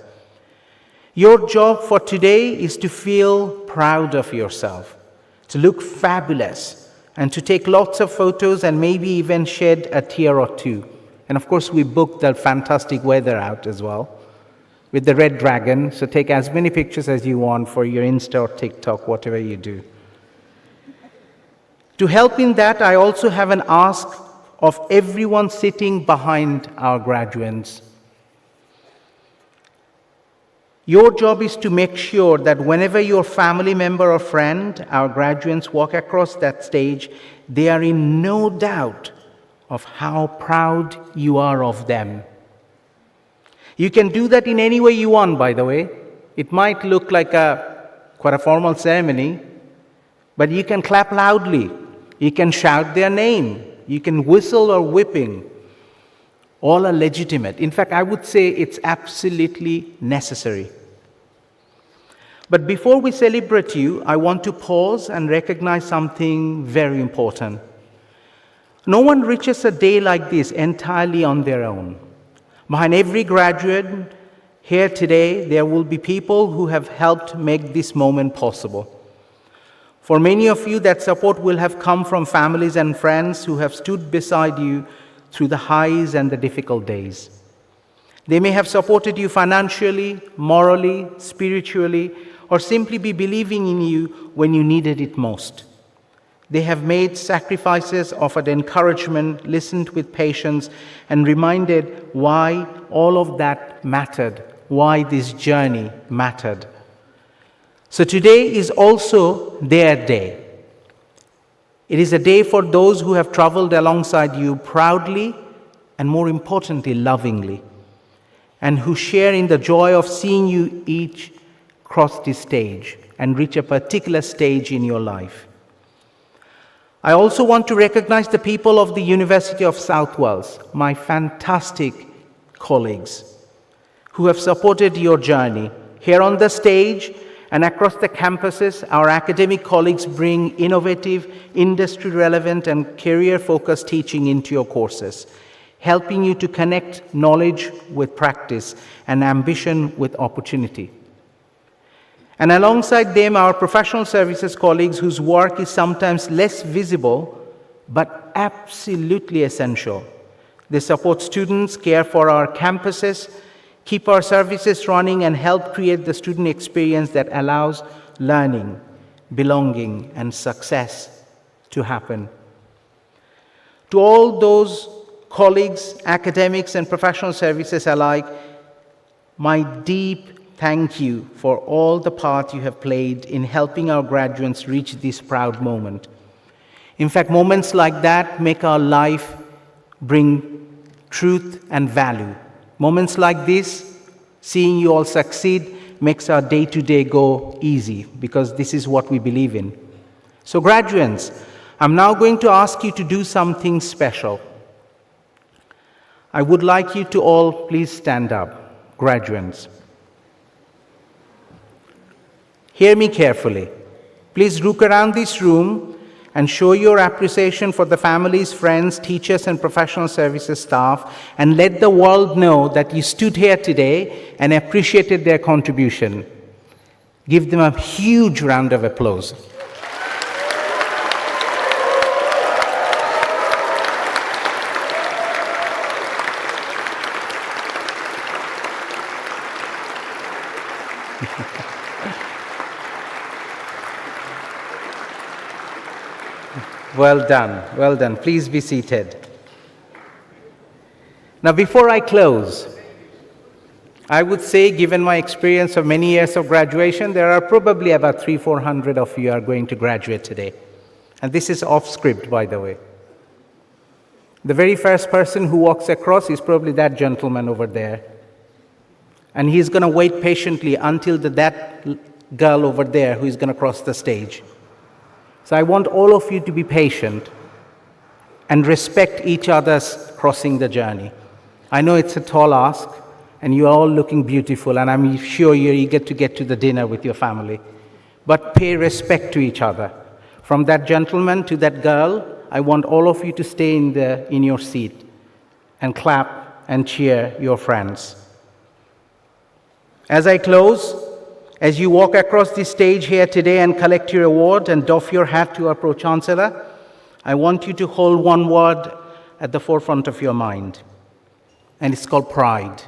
Your job for today is to feel proud of yourself, to look fabulous, and to take lots of photos and maybe even shed a tear or two. And of course, we booked the fantastic weather out as well with the Red Dragon, so take as many pictures as you want for your Insta or TikTok, whatever you do. To help in that, I also have an ask of everyone sitting behind our graduates. Your job is to make sure that whenever your family member or friend, our graduates, walk across that stage, they are in no doubt of how proud you are of them. You can do that in any way you want, by the way. It might look like quite a formal ceremony, but you can clap loudly. You can shout their name. You can whistle or whipping. All are legitimate. In fact, I would say it's absolutely necessary. But before we celebrate you, I want to pause and recognize something very important. No one reaches a day like this entirely on their own. Behind every graduate here today, there will be people who have helped make this moment possible. For many of you, that support will have come from families and friends who have stood beside you through the highs and the difficult days. They may have supported you financially, morally, spiritually, or simply be believing in you when you needed it most. They have made sacrifices, offered encouragement, listened with patience, and reminded why all of that mattered, why this journey mattered. So today is also their day. It is a day for those who have traveled alongside you proudly and, more importantly, lovingly, and who share in the joy of seeing you each cross this stage and reach a particular stage in your life. I also want to recognize the people of the University of South Wales, my fantastic colleagues, who have supported your journey. Here on the stage and across the campuses, our academic colleagues bring innovative, industry-relevant and career-focused teaching into your courses, helping you to connect knowledge with practice and ambition with opportunity. And alongside them, our professional services colleagues whose work is sometimes less visible, but absolutely essential. They support students, care for our campuses, keep our services running, and help create the student experience that allows learning, belonging, and success to happen. To all those colleagues, academics, and professional services alike, my deep thank you for all the part you have played in helping our graduates reach this proud moment. In fact, moments like that make our life bring truth and value. Moments like this, seeing you all succeed, makes our day-to-day go easy, because this is what we believe in. So graduates, I'm now going to ask you to do something special. I would like you to all please stand up, graduates. Hear me carefully. Please look around this room and show your appreciation for the families, friends, teachers, and professional services staff, and let the world know that you stood here today and appreciated their contribution. Give them a huge round of applause. Well done, well done. Please be seated. Now, before I close, I would say, given my experience of many years of graduation, there are probably about 300-400 of you are going to graduate today. And this is off script, by the way. The very first person who walks across is probably that gentleman over there. And he's going to wait patiently until that girl over there who is going to cross the stage. So I want all of you to be patient and respect each other's crossing the journey. I know it's a tall ask, and you're all looking beautiful, and I'm sure you're eager to get to the dinner with your family. But pay respect to each other. From that gentleman to that girl, I want all of you to stay in your seat and clap and cheer your friends. As I close, as you walk across the stage here today and collect your award and doff your hat to our Pro-Chancellor, I want you to hold one word at the forefront of your mind, and it's called pride.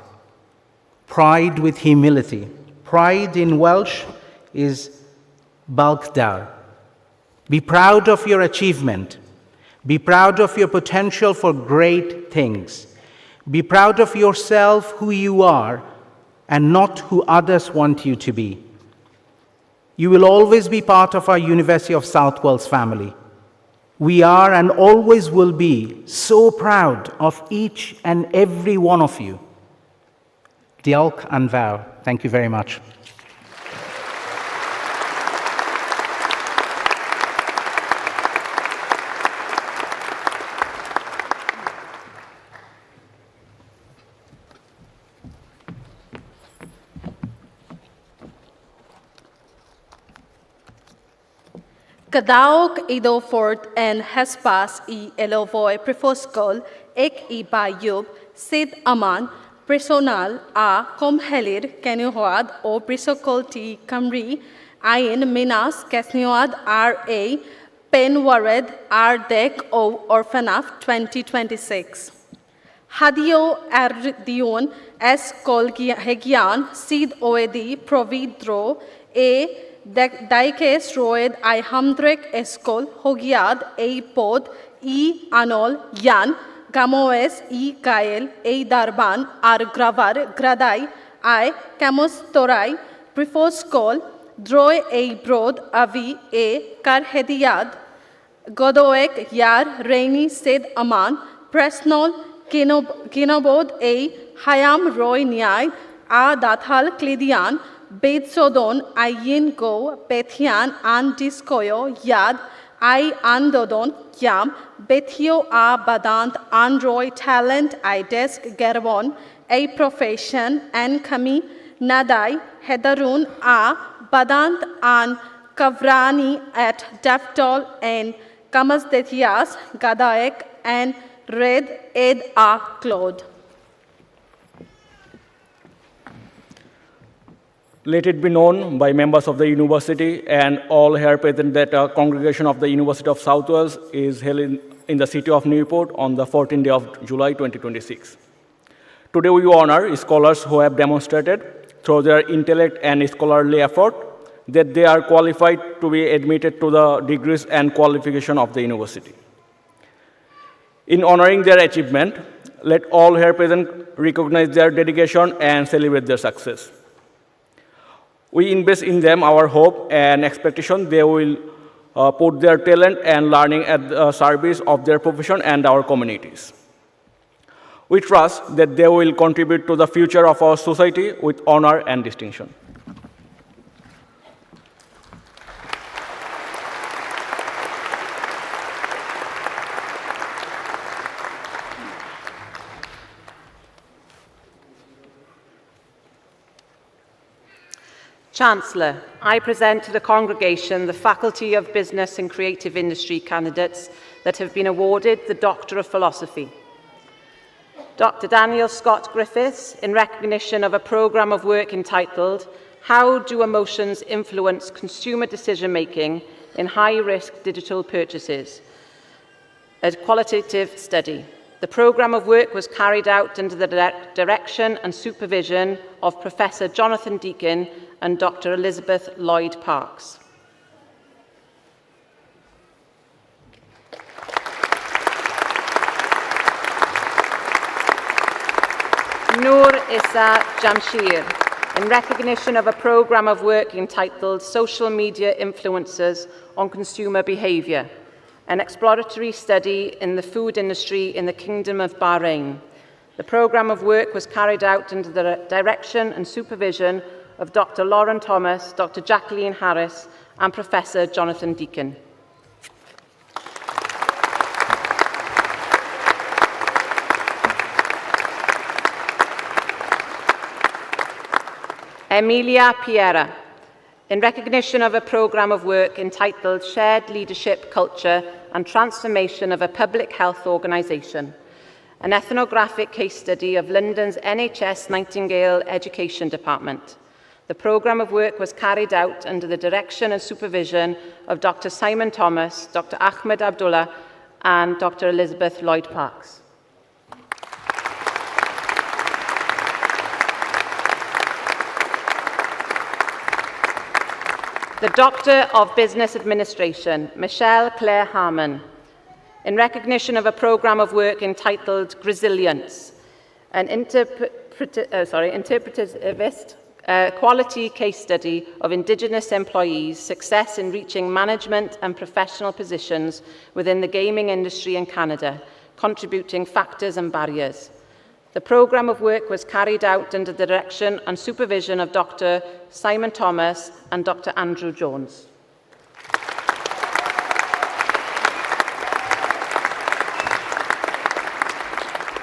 Pride with humility. Pride in Welsh is balgdar. Be proud of your achievement. Be proud of your potential for great things. Be proud of yourself, who you are, and not who others want you to be. You will always be part of our University of South Wales family. We are and always will be so proud of each and every one of you. Diolch yn fawr. Thank you very much. Gadaog iddo fort en hespas I elovoi prefosgol ek I bayub sid aman personal a comhelir genuhad o brisocol ti Cymru Ein Minas Nghasnewydd R.A. Penwared R.Dec O Orphanaf 2026. Hadio Erdion S. Colhegian Sid Oedi Providro A. Daikes Roed I Hamdrek Escol Hogiad A. Pod E. Anol Yan Gamoes E. Gael A. Darban Ar Gravar Gradai I. Camostorai Prefoscol Droi A. Brod Avi A. Karhediad Godoek Yar Reini Sid Aman Presnol Ginobod A. Hayam Roy Nyai A. Dathal Klidian Bedsodon Ayin Go Bethian An Discoyo Yad I Andodon Yam Bethio A. Badant Androy Talent I Desk Gerbon A. Profession An Kami Nadai Hedarun A. Badant An Kavrani at Daftol and Kamasdethias Gadaek and Red Ed A. Claude. Let it be known by members of the university and all here present that a congregation of the University of South Wales is held in the city of Newport on the 14th day of July 2026. Today we honor scholars who have demonstrated through their intellect and scholarly effort that they are qualified to be admitted to the degrees and qualification of the university. In honoring their achievement, let all here present recognize their dedication and celebrate their success. We invest in them our hope and expectation they will put their talent and learning at the service of their profession and our communities. We trust that they will contribute to the future of our society with honor and distinction. Chancellor, I present to the congregation the Faculty of Business and Creative Industry candidates that have been awarded the Doctor of Philosophy. Dr. Daniel Scott Griffiths, in recognition of a programme of work entitled How Do Emotions Influence Consumer Decision-Making in High-Risk Digital Purchases? A qualitative study. The programme of work was carried out under the direction and supervision of Professor Jonathan Deakin and Dr. Elizabeth Lloyd Parks. Noor Issa Jamshir, in recognition of a programme of work entitled Social Media Influencers on Consumer Behaviour, an exploratory study in the food industry in the Kingdom of Bahrain. The programme of work was carried out under the direction and supervision of Dr. Lauren Thomas, Dr. Jacqueline Harris, and Professor Jonathan Deakin. Emilia Piera, in recognition of a programme of work entitled Shared Leadership Culture and Transformation of a Public Health Organisation, an ethnographic case study of London's NHS Nightingale Education Department. The programme of work was carried out under the direction and supervision of Dr. Simon Thomas, Dr. Ahmed Abdullah, and Dr. Elizabeth Lloyd Parks. The Doctor of Business Administration, Michelle Claire Harmon, in recognition of a programme of work entitled Resilience, an interpretivist quality case study of Indigenous employees' success in reaching management and professional positions within the gaming industry in Canada, contributing factors and barriers. The programme of work was carried out under the direction and supervision of Dr. Simon Thomas and Dr. Andrew Jones.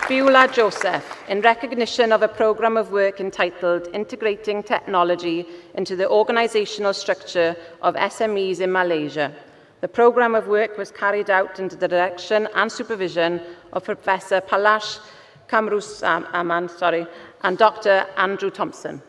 Beulah Joseph, in recognition of a programme of work entitled Integrating Technology into the Organisational Structure of SMEs in Malaysia. The programme of work was carried out under the direction and supervision of Professor Palash Kamrusaman and Dr. Andrew Thompson.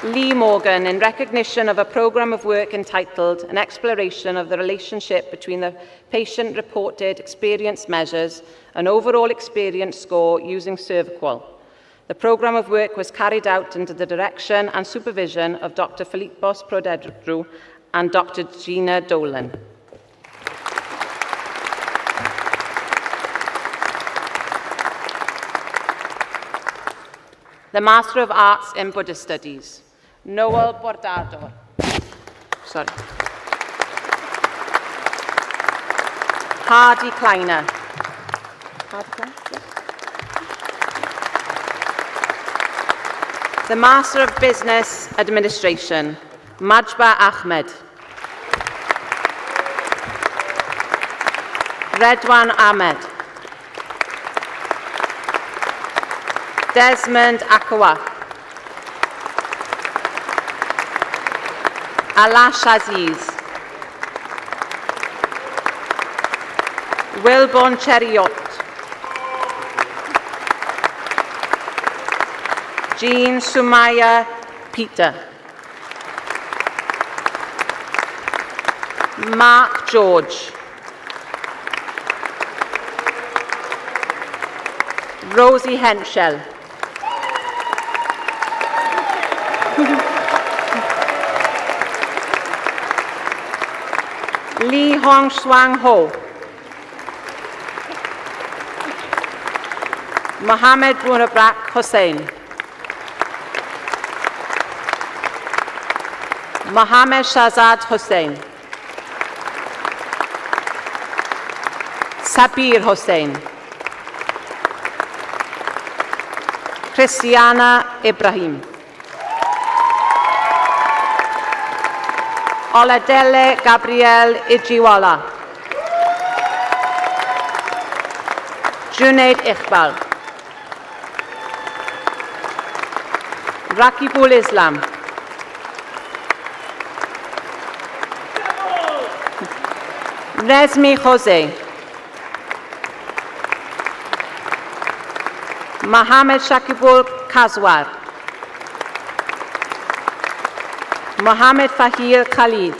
Lee Morgan in recognition of a programme of work entitled An Exploration of the Relationship between the Patient-Reported Experience Measures and Overall Experience Score using Cervical. The programme of work was carried out under the direction and supervision of Dr. Philippos Prodedru and Dr. Gina Dolan. The Master of Arts in Buddhist Studies, Noel Bordado. Sorry. Hardy Kleiner. The Master of Business Administration, Majba Ahmed. Redwan Ahmed. Desmond Akawa. Alash Aziz. Wilborn Cheriot. Jean Sumaya Peter. Mark George. Rosie Henschel. Lee Hong Swang Ho. Mohammed Bunabrak Hussain. Mohammed Shahzad Hussain. Sabir Hussain. Christiana Ibrahim. Oladele Gabriel Ijiwala. Junaid Iqbal. Rakibul Islam. Rezmi Jose. Mohammed Shakibul Kazwar. Mohammed Fahir Khalid.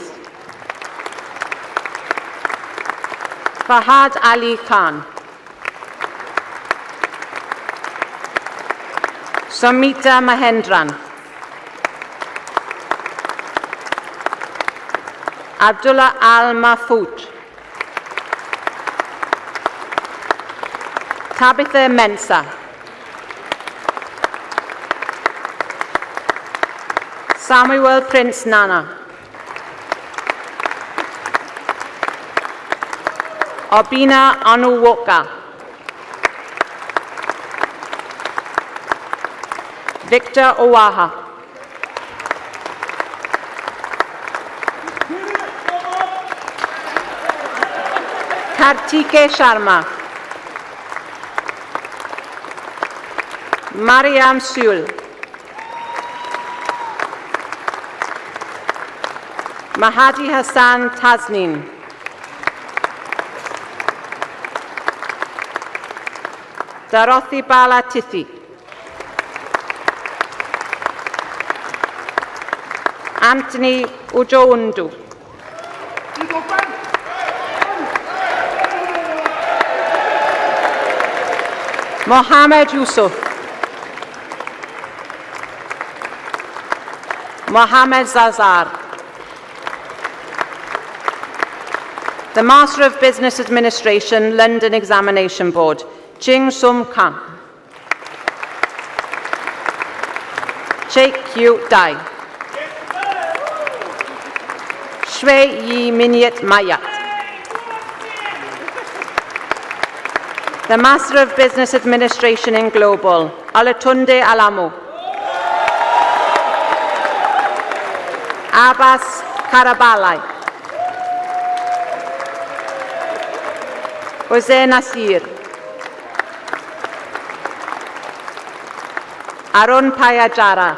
Fahad Ali Khan. Samita Mahendran. Abdullah Al Mahfoud. Tabitha Mensah. Samuel Prince Nana. Obina Anuwoka. Victor Owaha. Kartike Sharma. Mariam Sul. Mahadi Hassan Tasnin. Dorothy Bala Tithi. Anthony Ujoundu. Mohammed Yusuf. Mohammed Zazar. The Master of Business Administration, London Examination Board, Jing Sum Kang. Sheikh Yu Dai. Shui Yi Minyat Mayat. The Master of Business Administration in Global, Alatunde Alamu. Abbas Karabalai. Jose Nasir. Arun Payajara.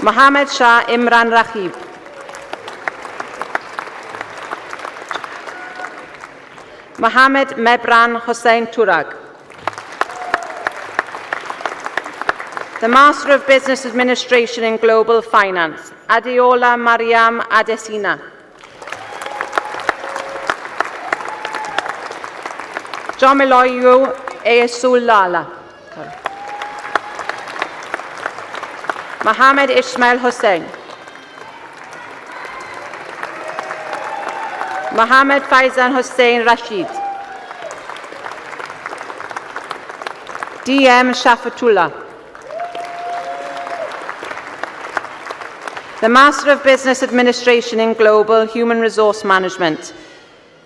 Mohammed Shah Imran Rakhib. Mohammed Mebran Hossein Turag. The Master of Business Administration in Global Finance, Adeola Mariam Adesina. Jomiloyu Esulala. Mohammed Ismail Hussain. Mohammed Faizan Hussain Rashid. DM Shafatullah. The Master of Business Administration in Global Human Resource Management,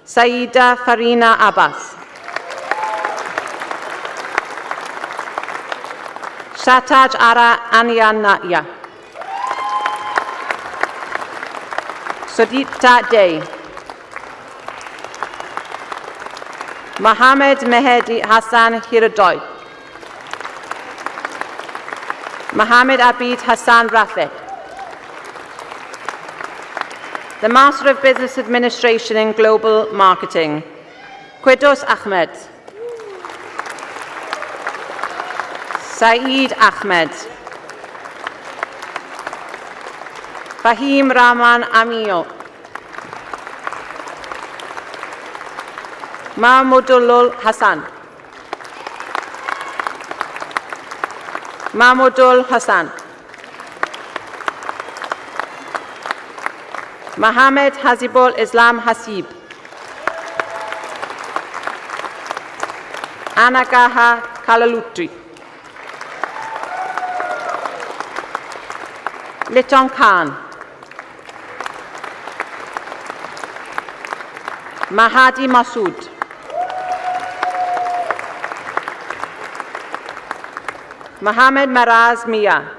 Saida Farina Abbas. Shataj Ara Anyanaya. Sudipta Day. Mohammed Mehdi Hassan Hiradoy. Mohammed Abid Hassan Rafiq. The Master of Business Administration in Global Marketing, Quddus Ahmed. Saeed Ahmed. Fahim Rahman Amio. Mahmudul Hassan. Mahmudul Hassan. Mohammed Hazibul Islam Hasib. Anagaha Kalalutri. Liton Khan. Mahadi Masood. Mohammed Maraz Mia.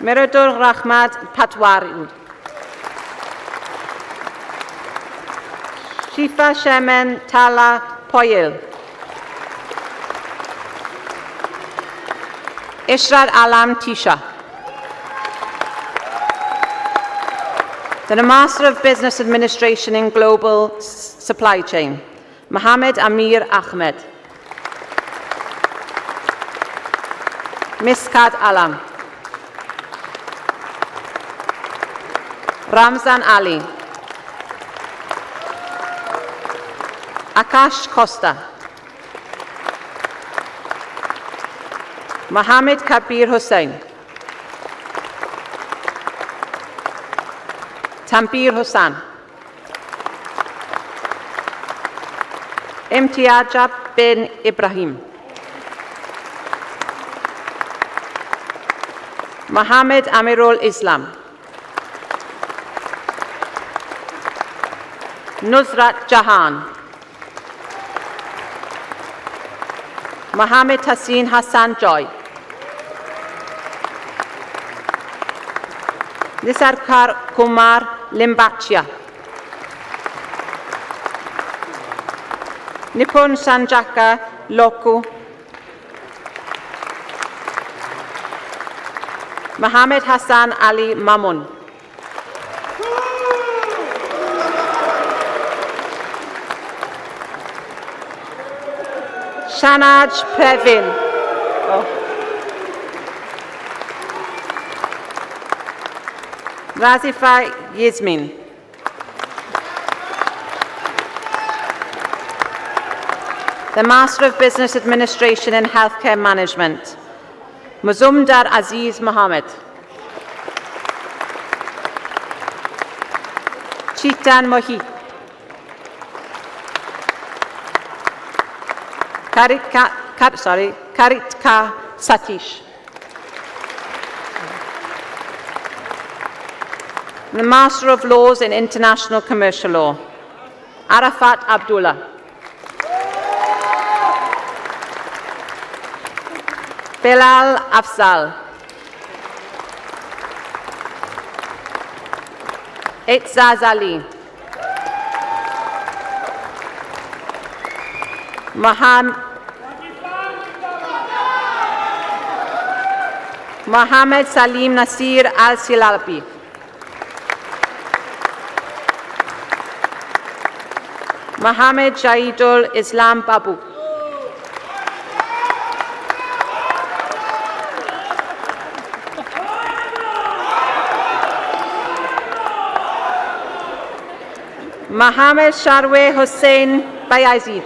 Miradul Rahmat Patwari. Shifa Shemen Tala Poyil. Ishrad Alam Tisha. The Master of Business Administration in Global Supply Chain, Mohammed Amir Ahmed. Miskat Alam. Ramzan Ali. Akash Costa. Mohammed Kabir Hussain. Tampir Hussain. Imtiajab bin Ibrahim. Mohammed Amirul Islam. Nusrat Jahan. Mohammed Hassin Hassan Joy. Nisarkar Kumar Limbachia. Nipun Sanjaka Loku. Mohammed Hassan Ali Mamun. Shanaj Previn. Razifa Yasmin. The Master of Business Administration in Healthcare Management, Muzumdar Aziz Mohammed. Chitan Mohit. Karitka Satish. The Master of Laws in International Commercial Law, Arafat Abdullah. Bilal Afzal. Itzaz Ali. Mohammed Salim Nasir Al-Silabi. Mohammed Shahidul Islam Babu. Mohammed Sharwe Hussein Bayazid.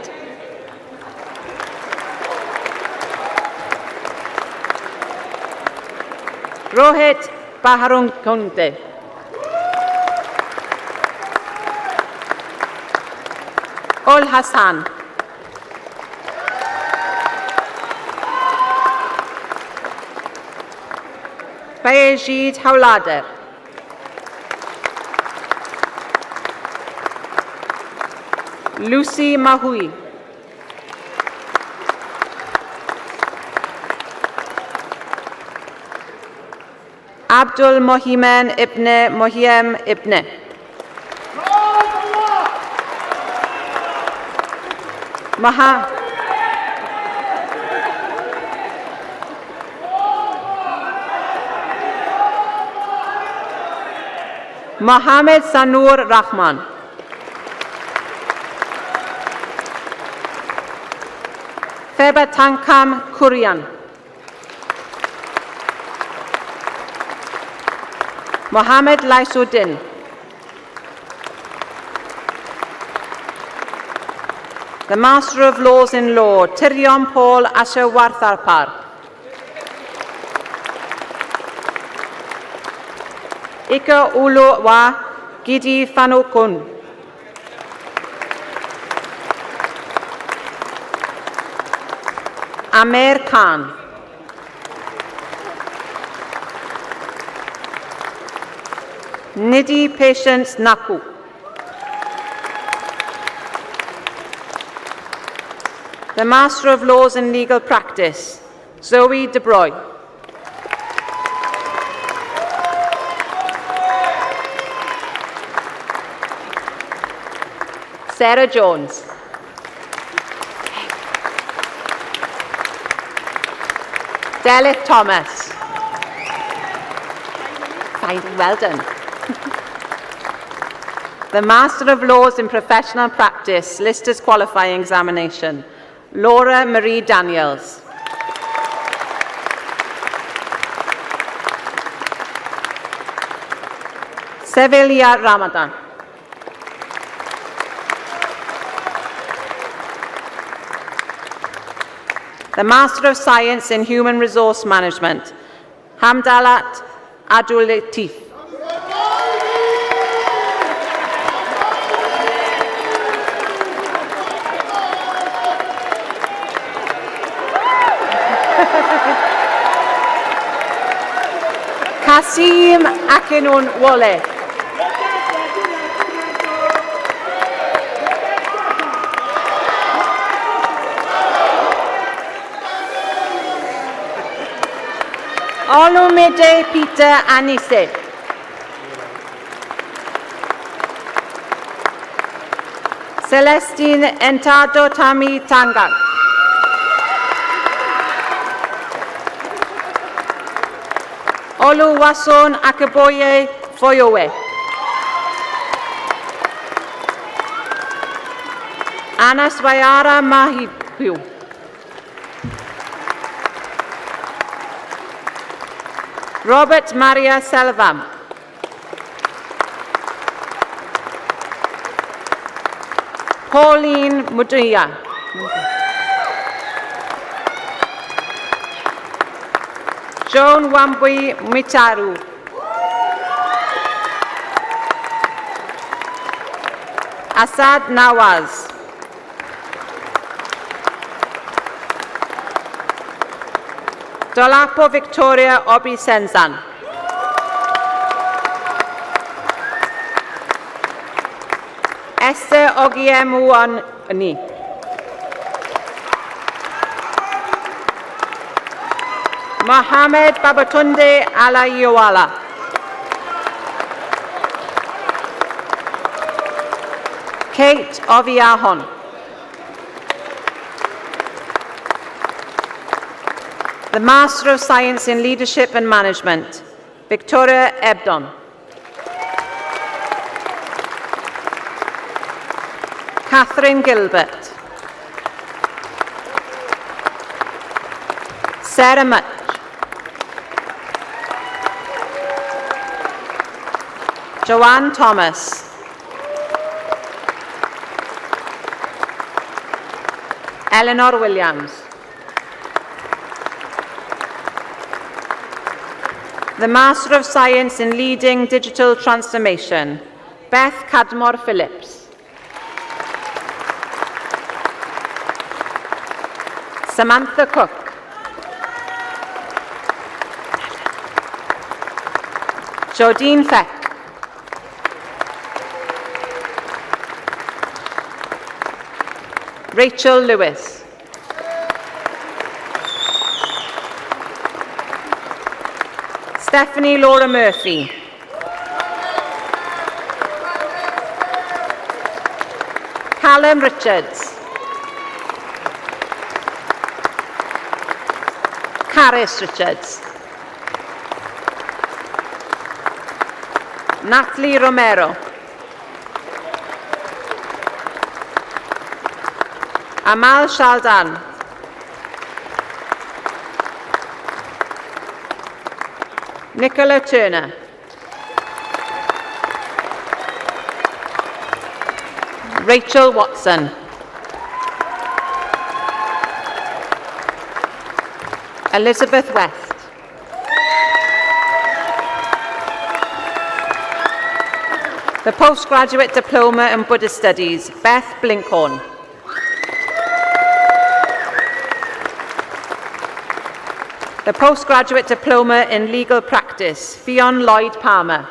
Rohit Baharunkunde. Ul Hassan. Bayazid Hawlader. Lucy Mahui. Abdul Mohimen Ibn Mohiem Ibn. Mohammed Sanur Rahman. Feba Tankam Kurian. Mohammed Laisuddin. The Master of Laws in Law, Tyrion Paul Ashawartharpar. Ika Ulo Wa Gidi Fanokun. Amer Khan. Nidhi Patience Naku. The Master of Laws in Legal Practice, Zoe De Bruyne. Sarah Jones. Delith Thomas. Fine, well done. The Master of Laws in Professional Practice, Listers Qualifying Examination, Laura Marie Daniels. Sevilla Ramadan. The Master of Science in Human Resource Management, Hamdalat Abdul Latif. Kasim Akinun Wale. Olumide Peter Anise. Celestine Entado Tami Tangal. Oluwason Akeboye Foyowe. Anaswayara Mahipu. Robert Maria Selvam. Pauline Mudia. Joan Wambui Mitaru. Asad Nawaz. Dolapo Victoria Obi Senzan. Esther Ogiemuani. Mohammed Babatunde Alayowala. Kate Oviahon. The Master of Science in Leadership and Management, Victoria Ebdon. Catherine Gilbert. Sarah Much. Joanne Thomas. Eleanor Williams. The Master of Science in Leading Digital Transformation, Beth Cadmore Phillips. Samantha Cook. Jodine Feck. Rachel Lewis. Stephanie Laura Murphy. Callum Richards. Caris Richards. Natalie Romero. Amal Shaldan. Nicola Turner. Rachel Watson. Elizabeth West. The Postgraduate Diploma in Buddhist Studies, Beth Blinkhorn. The Postgraduate Diploma in Legal Practice, Fionn Lloyd Palmer.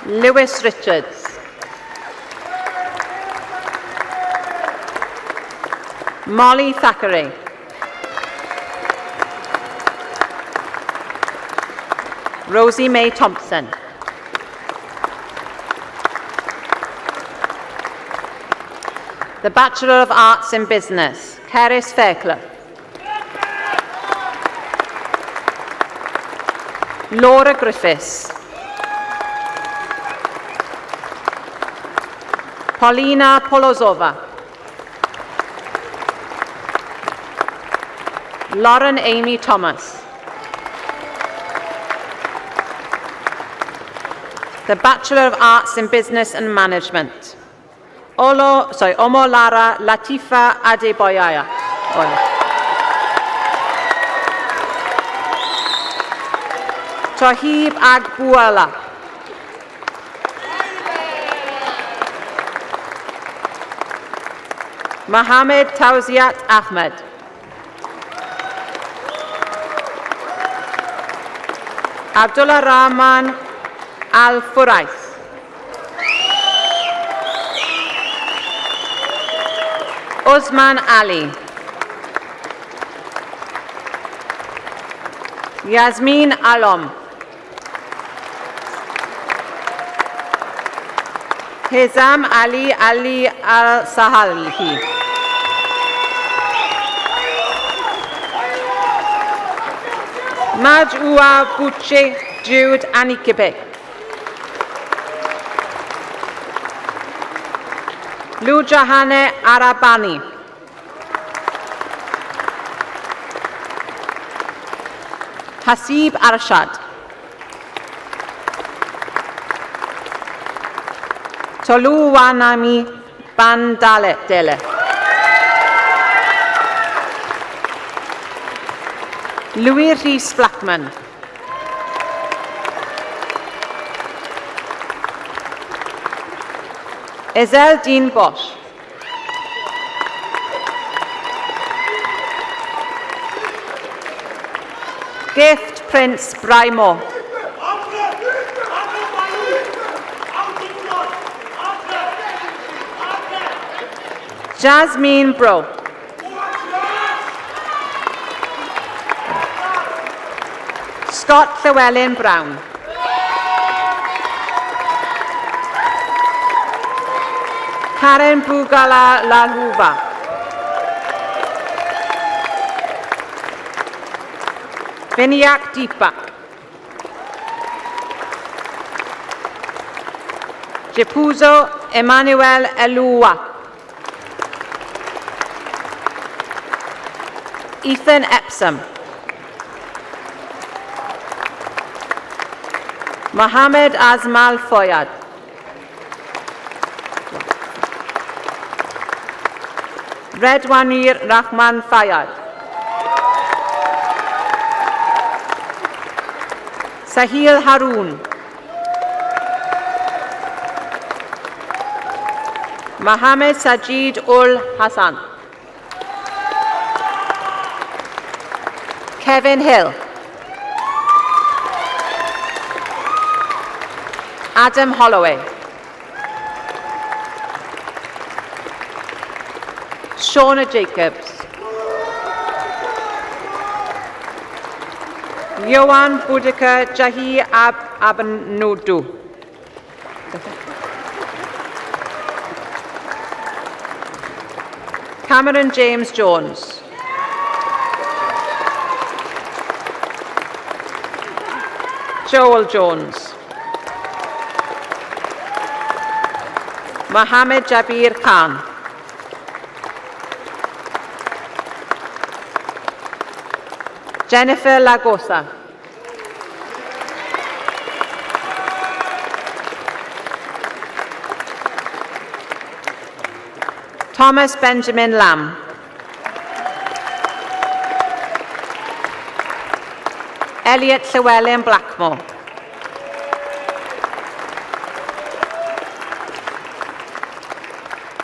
Lewis Richards. Molly Thackeray. Rosie May Thompson. The Bachelor of Arts in Business, Cerys Fairclough. Laura Griffiths. Paulina Polozova. Lauren Amy Thomas. The Bachelor of Arts in Business and Management, Omolara Latifa Adeboyaya. Tohib Agbuala. Mohammed Tauziat Ahmed. Abdullah Rahman Al-Furais. Osman Ali. Yasmin Alom. Hizam Ali Al-Sahalhi. Majua Buche Jude Anikibe. Lujahane Arabani. Hasib Arshad. Toluwanami Bandale. Louis Rhys Blackman. Ezel Dean Bosch. Gift Prince Braimo. Jasmine Bro. Scott Llewellyn Brown. Karen Bugala Lahuva. Vinayak Deepak. Jepuzo Emmanuel Elua. Ethan Epsom. Mohammed Azmal Foyad. Redwanir Rahman Fayad. Sahil Haroon. Mohammed Sajid Ul Hassan. Kevin Hill. Adam Holloway. Shauna Jacobs. Yohan Boudica Jahi Abanudu. Cameron James Jones. Joel Jones. Mohammed Jabir Khan. Jennifer Lagosa. Thomas Benjamin Lamb. Elliot Llewellyn Blackmore.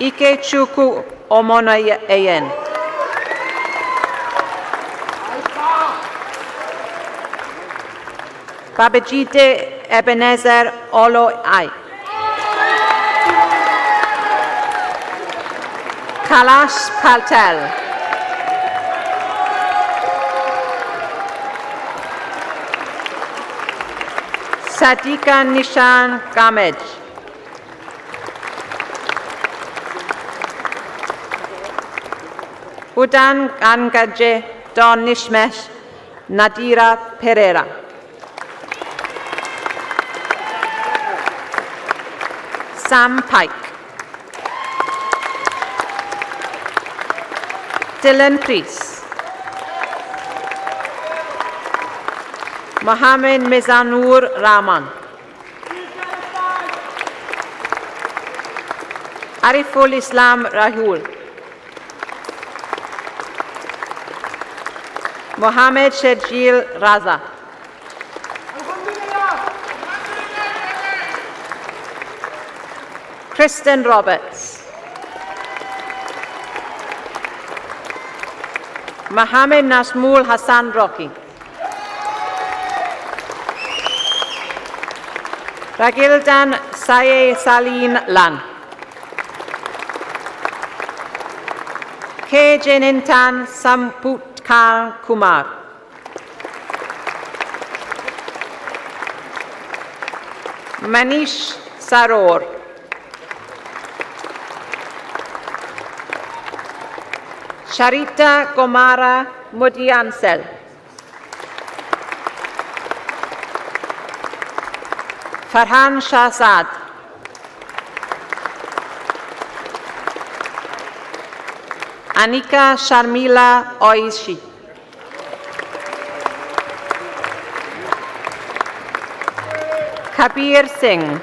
Ike Chukwu Omonayen. Babajide Ebenezer Olo Ai. Kalash Patel. Sadika Nishan Gamej. Udan Gangaje Don Nishmesh Nadira Pereira. Sam Pike. Dylan Priest. Mohammed Mizanur Rahman. Ariful Islam Rahul. Mohammed Shejil Raza. Kristen Roberts. Mohammed Nasmul Hassan Rocky. Ragildan Saye Saline Lan. K. Janintan Samputkar Kumar. Manish Saror. Sharita Gomara Mudiansel. Farhan Shahzad. Anika Sharmila Oishi. Kabir Singh.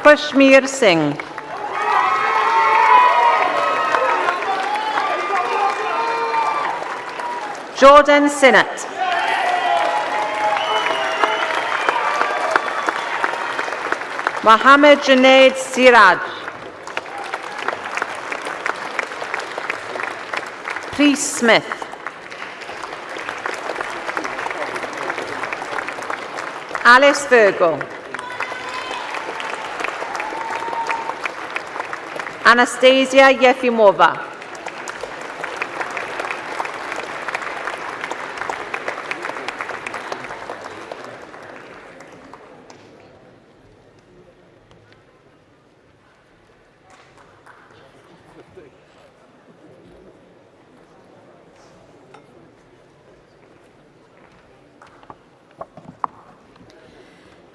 Kashmir Singh. Jordan Sinnott. Mohammed Junaid Siraj. Chris Smith. Alice Virgo. Anastasia Yefimova.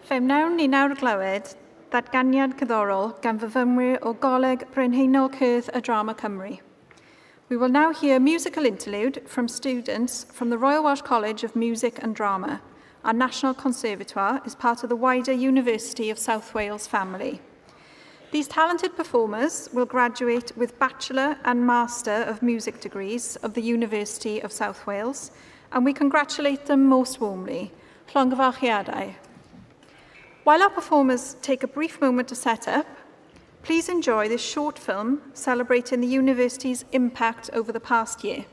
Fe wnawn ni nawr glywed ddatganiad cyddorol gan fyfyrwyr o Goleg Brenhinol Cyrth y Drama Cymru. We will now hear a musical interlude from students from the Royal Welsh College of Music and Drama. Our National Conservatoire is part of the wider University of South Wales family. These talented performers will graduate with Bachelor and Master of Music degrees of the University of South Wales, and we congratulate them most warmly. Llongyfarchiadau. While our performers take a brief moment to set up, please enjoy this short film celebrating the university's impact over the past year.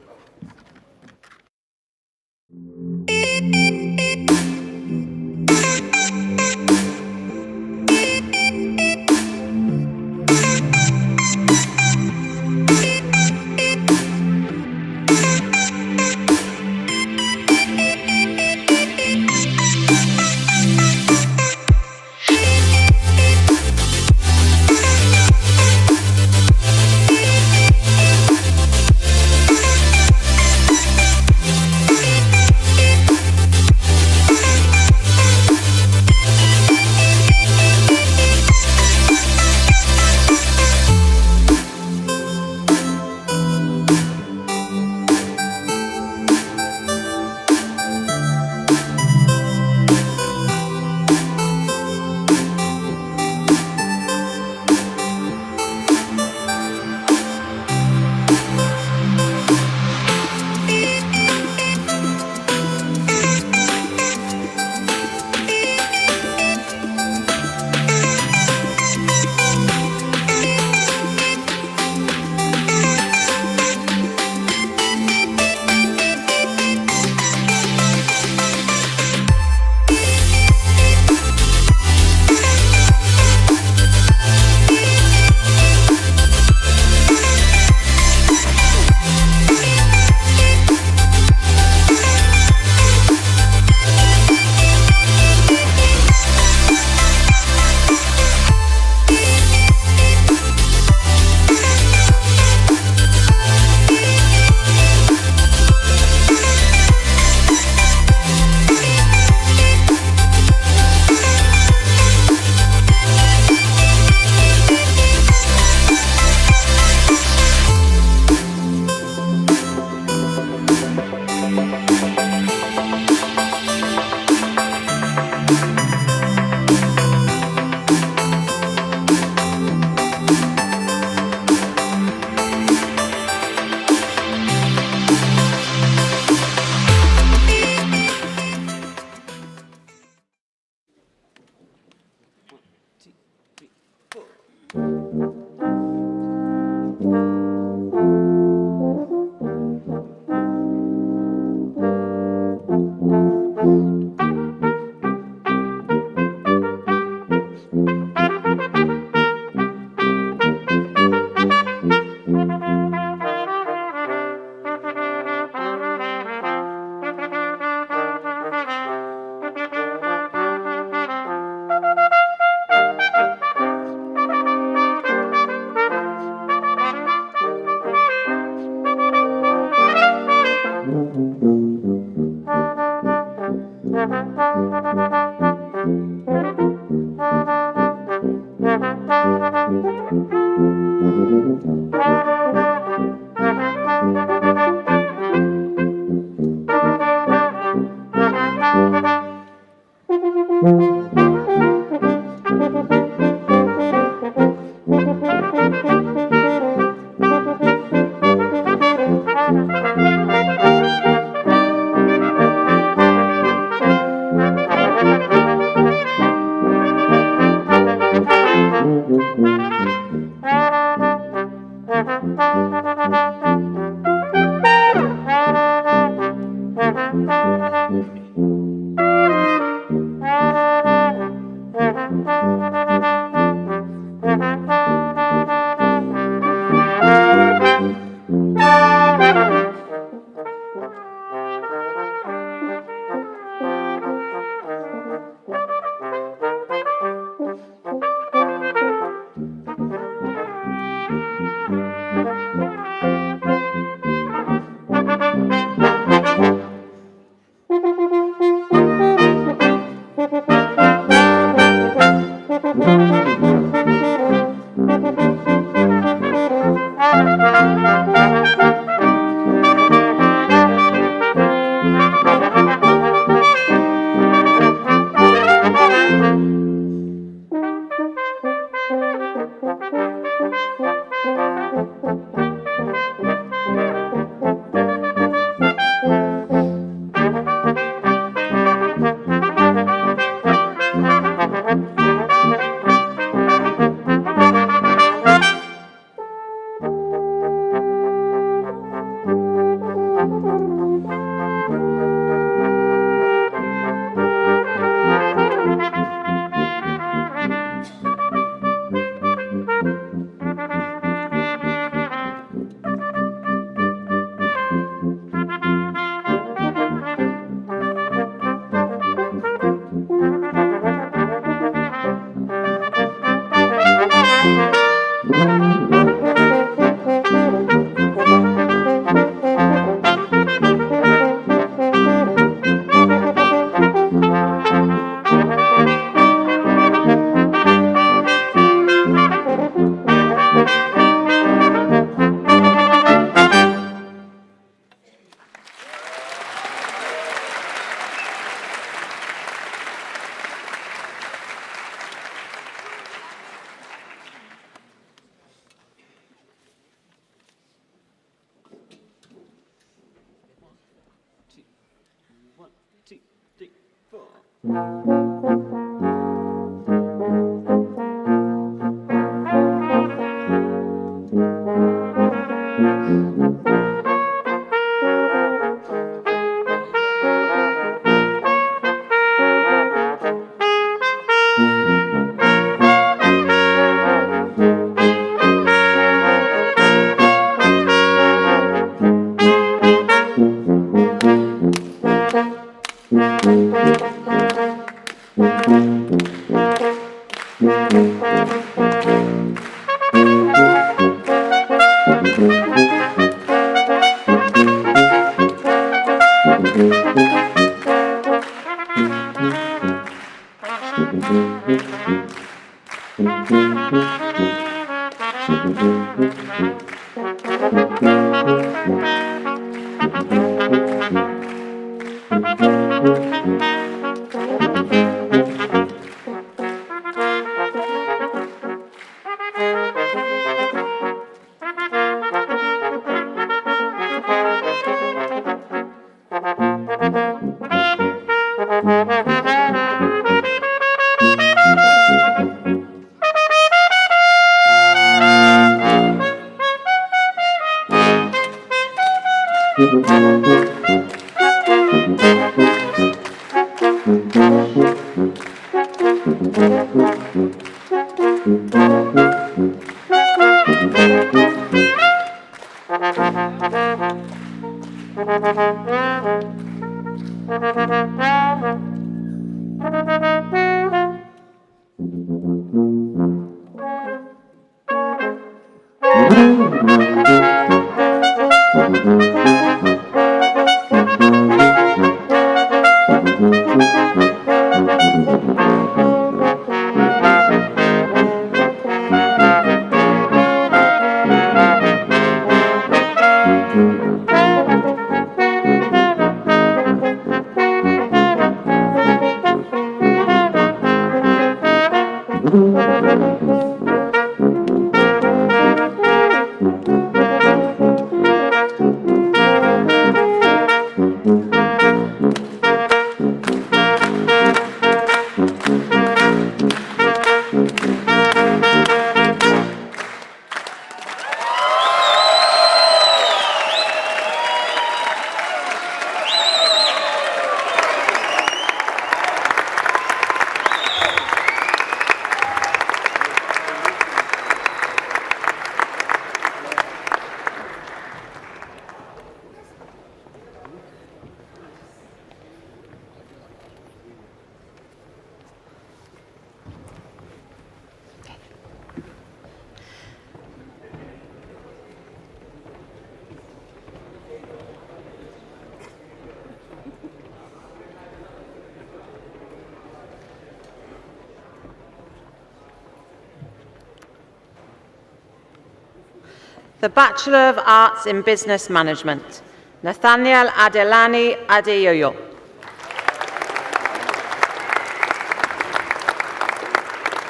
The Bachelor of Arts in Business Management, Nathaniel Adelani Adeyoyo.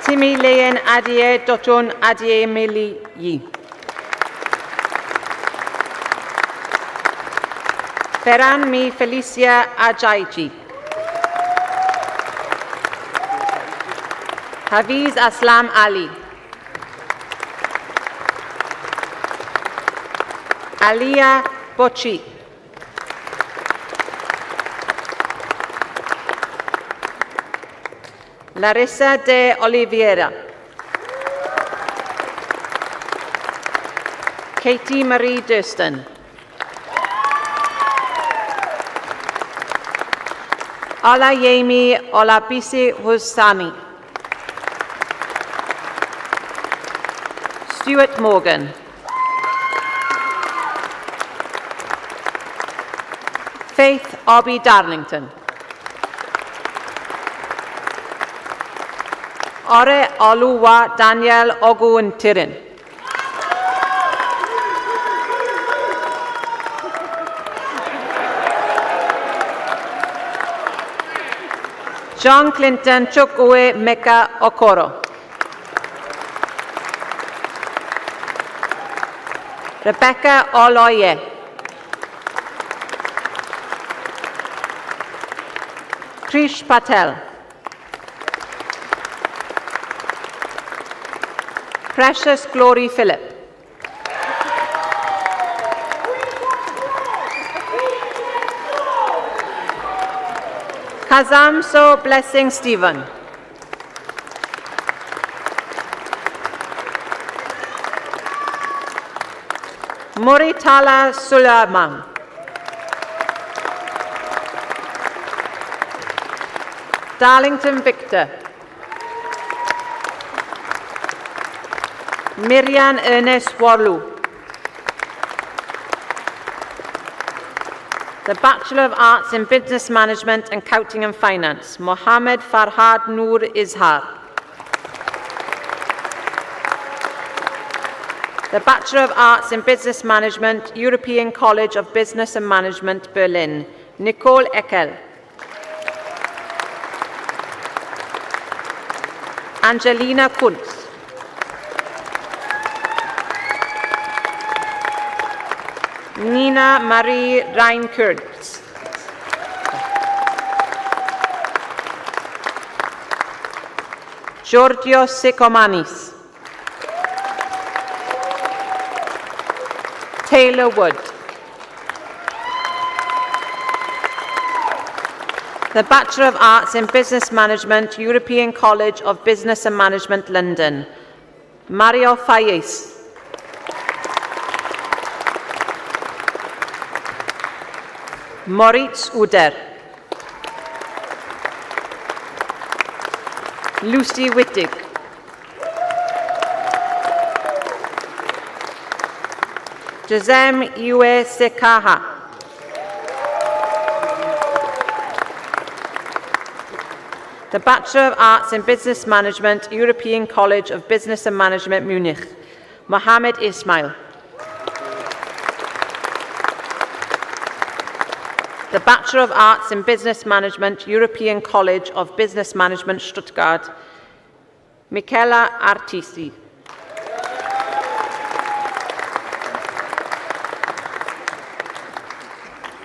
Timi Leon Adie Dotun Adie Mili Yi. Ferran Mi Felicia Ajaiji. Hafiz Aslam Ali. Alia Bochi. Larissa de Oliveira. Katie Marie Durston. Olayemi Olabisi Husani. Stuart Morgan. Faith Obi Darlington. Ore Oluwa Daniel Ogun Tirin. John Clinton Chukwe Mecca Okoro. Rebecca Oloye. Krish Patel. Precious Glory Phillip. Kazamso Blessing Stephen. Muritala Sulaiman. Darlington Victor. Miriam Ernest Warloo. The Bachelor of Arts in Business Management and Accounting and Finance, Mohammed Farhad Noor Izhar. The Bachelor of Arts in Business Management, European College of Business and Management, Berlin, Nicole Eckel. Angelina Kuntz. Nina Marie Reinkurtz. Giorgio Sikomanis. Taylor Wood. The Bachelor of Arts in Business Management, European College of Business and Management, London, Mario Fayez. Moritz Uder. Lucy Wittig. Jazem Iwe Sekaha. The Bachelor of Arts in Business Management, European College of Business and Management, Munich, Mohammed Ismail. The Bachelor of Arts in Business Management, European College of Business Management, Stuttgart, Michela Artisi.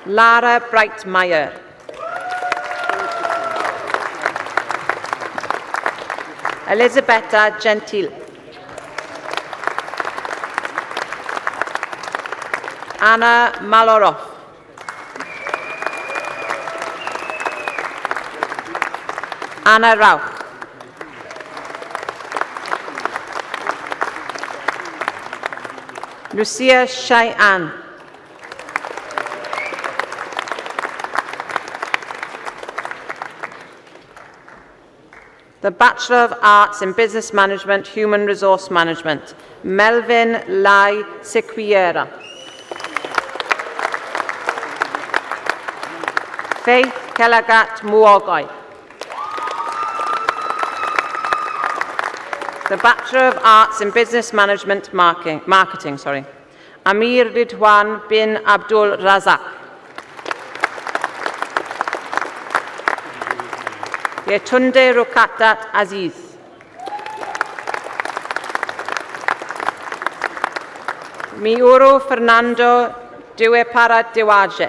Lara Breitmeyer. Elisabetta Gentil. Anna Maloroff. Anna Rauch. Lucia Cheyenne. The Bachelor of Arts in Business Management, Human Resource Management, Melvin Lai Sequiera. Faith Kelagat Muogai. The Bachelor of Arts in Business Management Marketing, Amir Ridwan bin Abdul Razak. Yetunde Rukatat Aziz. Miuro Fernando Duepara Dewaje.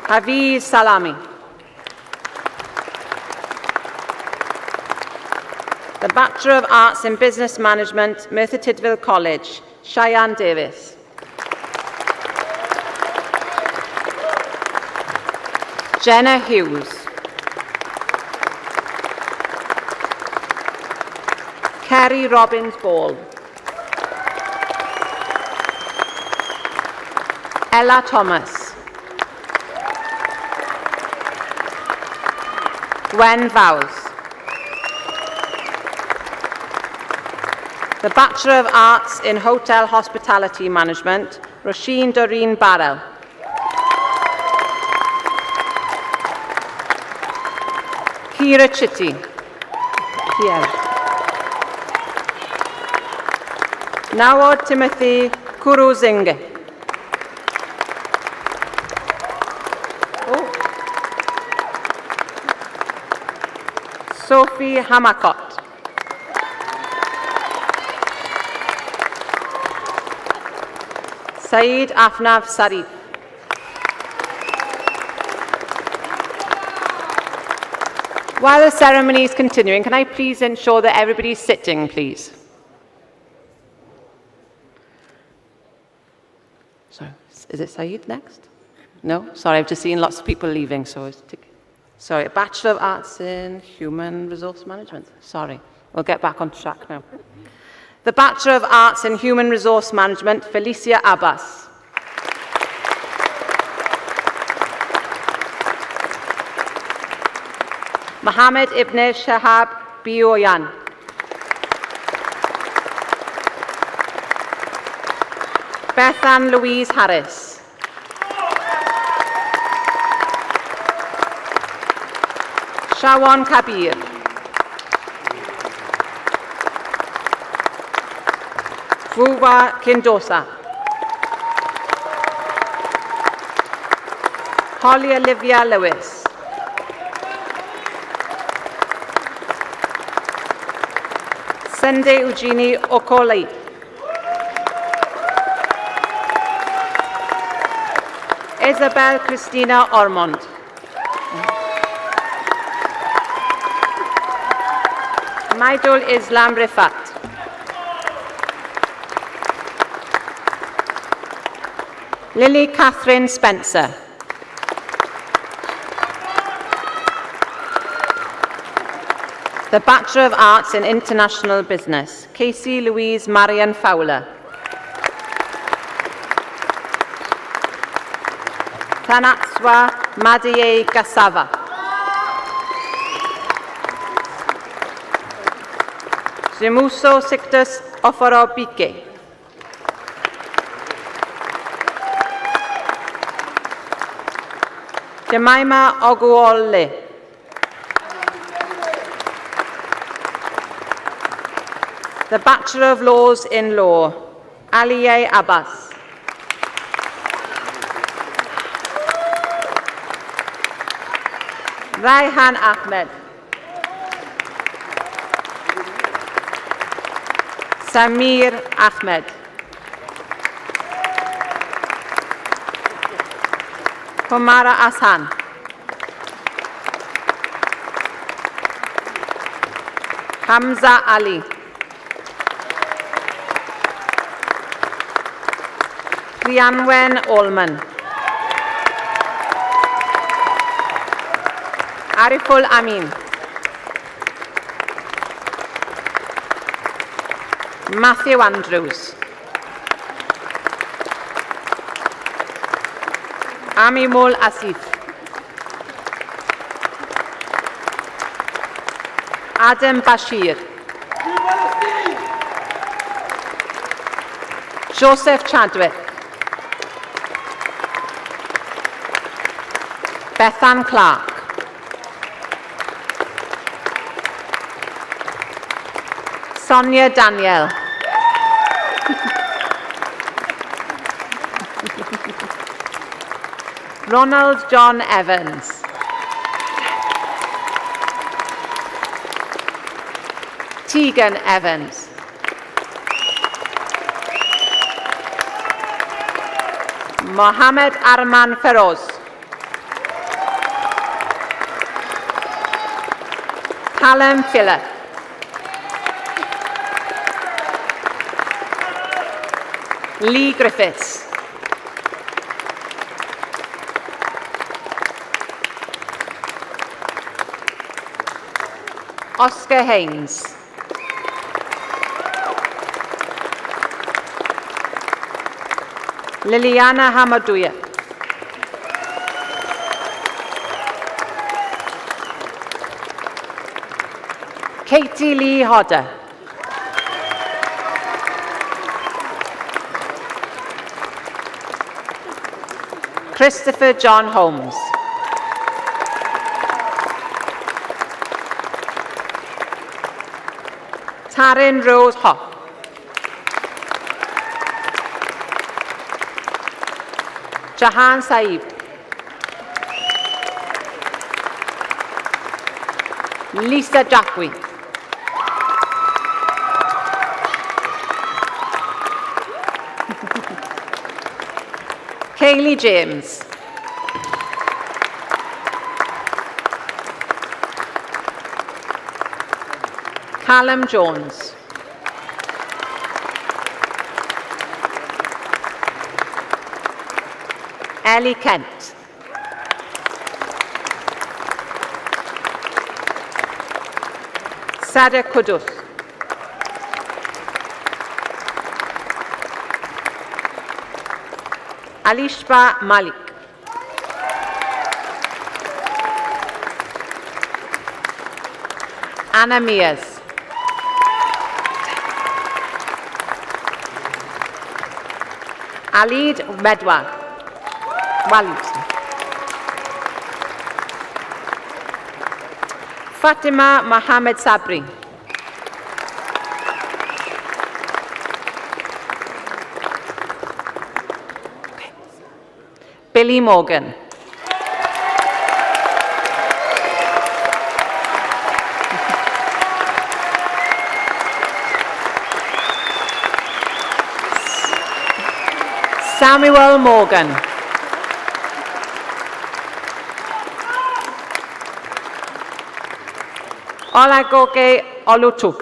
Hafiz Salami. The Bachelor of Arts in Business Management, Merthyr Tydfil College, Cheyenne Davis. Jenna Hughes. Kerry Robbins Ball. Ella Thomas. Gwen Vows. The Bachelor of Arts in Hotel Hospitality Management, Roisin Doreen Barrell. Kira Chitty. Nawod Timothy Kuruzinge. Sophie Hamakot. Saeed Afnaf Sarif. While the ceremony is continuing, can I please ensure that everybody's sitting, please? Sorry, is it Saeed next? No? Sorry, I've just seen lots of people leaving, so sorry, Bachelor of Arts in Human Resource Management. Sorry, we'll get back on track now. The Bachelor of Arts in Human Resource Management, Felicia Abbas. Mohammed Ibn Shahab Bioyan. Bethan Louise Harris. Shawan Kabir. Fuwa Kindosa. Holly Olivia Lewis. Sunday Eugenie Okoli. Isabel Christina Ormond. Maidul Islam Rifat. Lily Catherine Spencer. The Bachelor of Arts in International Business, Casey Louise Marian Fowler. Tanatswa Madiye Gasava. Zimuso Sictus Oforobike. Jemima Oguole. The Bachelor of Laws in Law, Aliye Abbas. Raihan Ahmed. Samir Ahmed. Humara Asan. Hamza Ali. Rhianwen Olman. Ariful Amin. Matthew Andrews. Amimul Asif. Adam Bashir. Joseph Chadwick. Bethan Clark. Sonia Daniel. Ronald John Evans. Tegan Evans. Mohammed Arman Feroz. Callum Phillip. Lee Griffiths. Oscar Haynes. Liliana Hamadouya. Katie Lee Hodder. Christopher John Holmes. Taryn Rose Hock. Jahan Saib. Lisa Jacqui. Kaylee James. Callum Jones. Ellie Kent. Sada Kudus. Alishba Malik. Anna Mears. Alid Medwa. Walid. Fatima Mohammed Sabri. Billy Morgan. Samuel Morgan. Olagoke Olutu.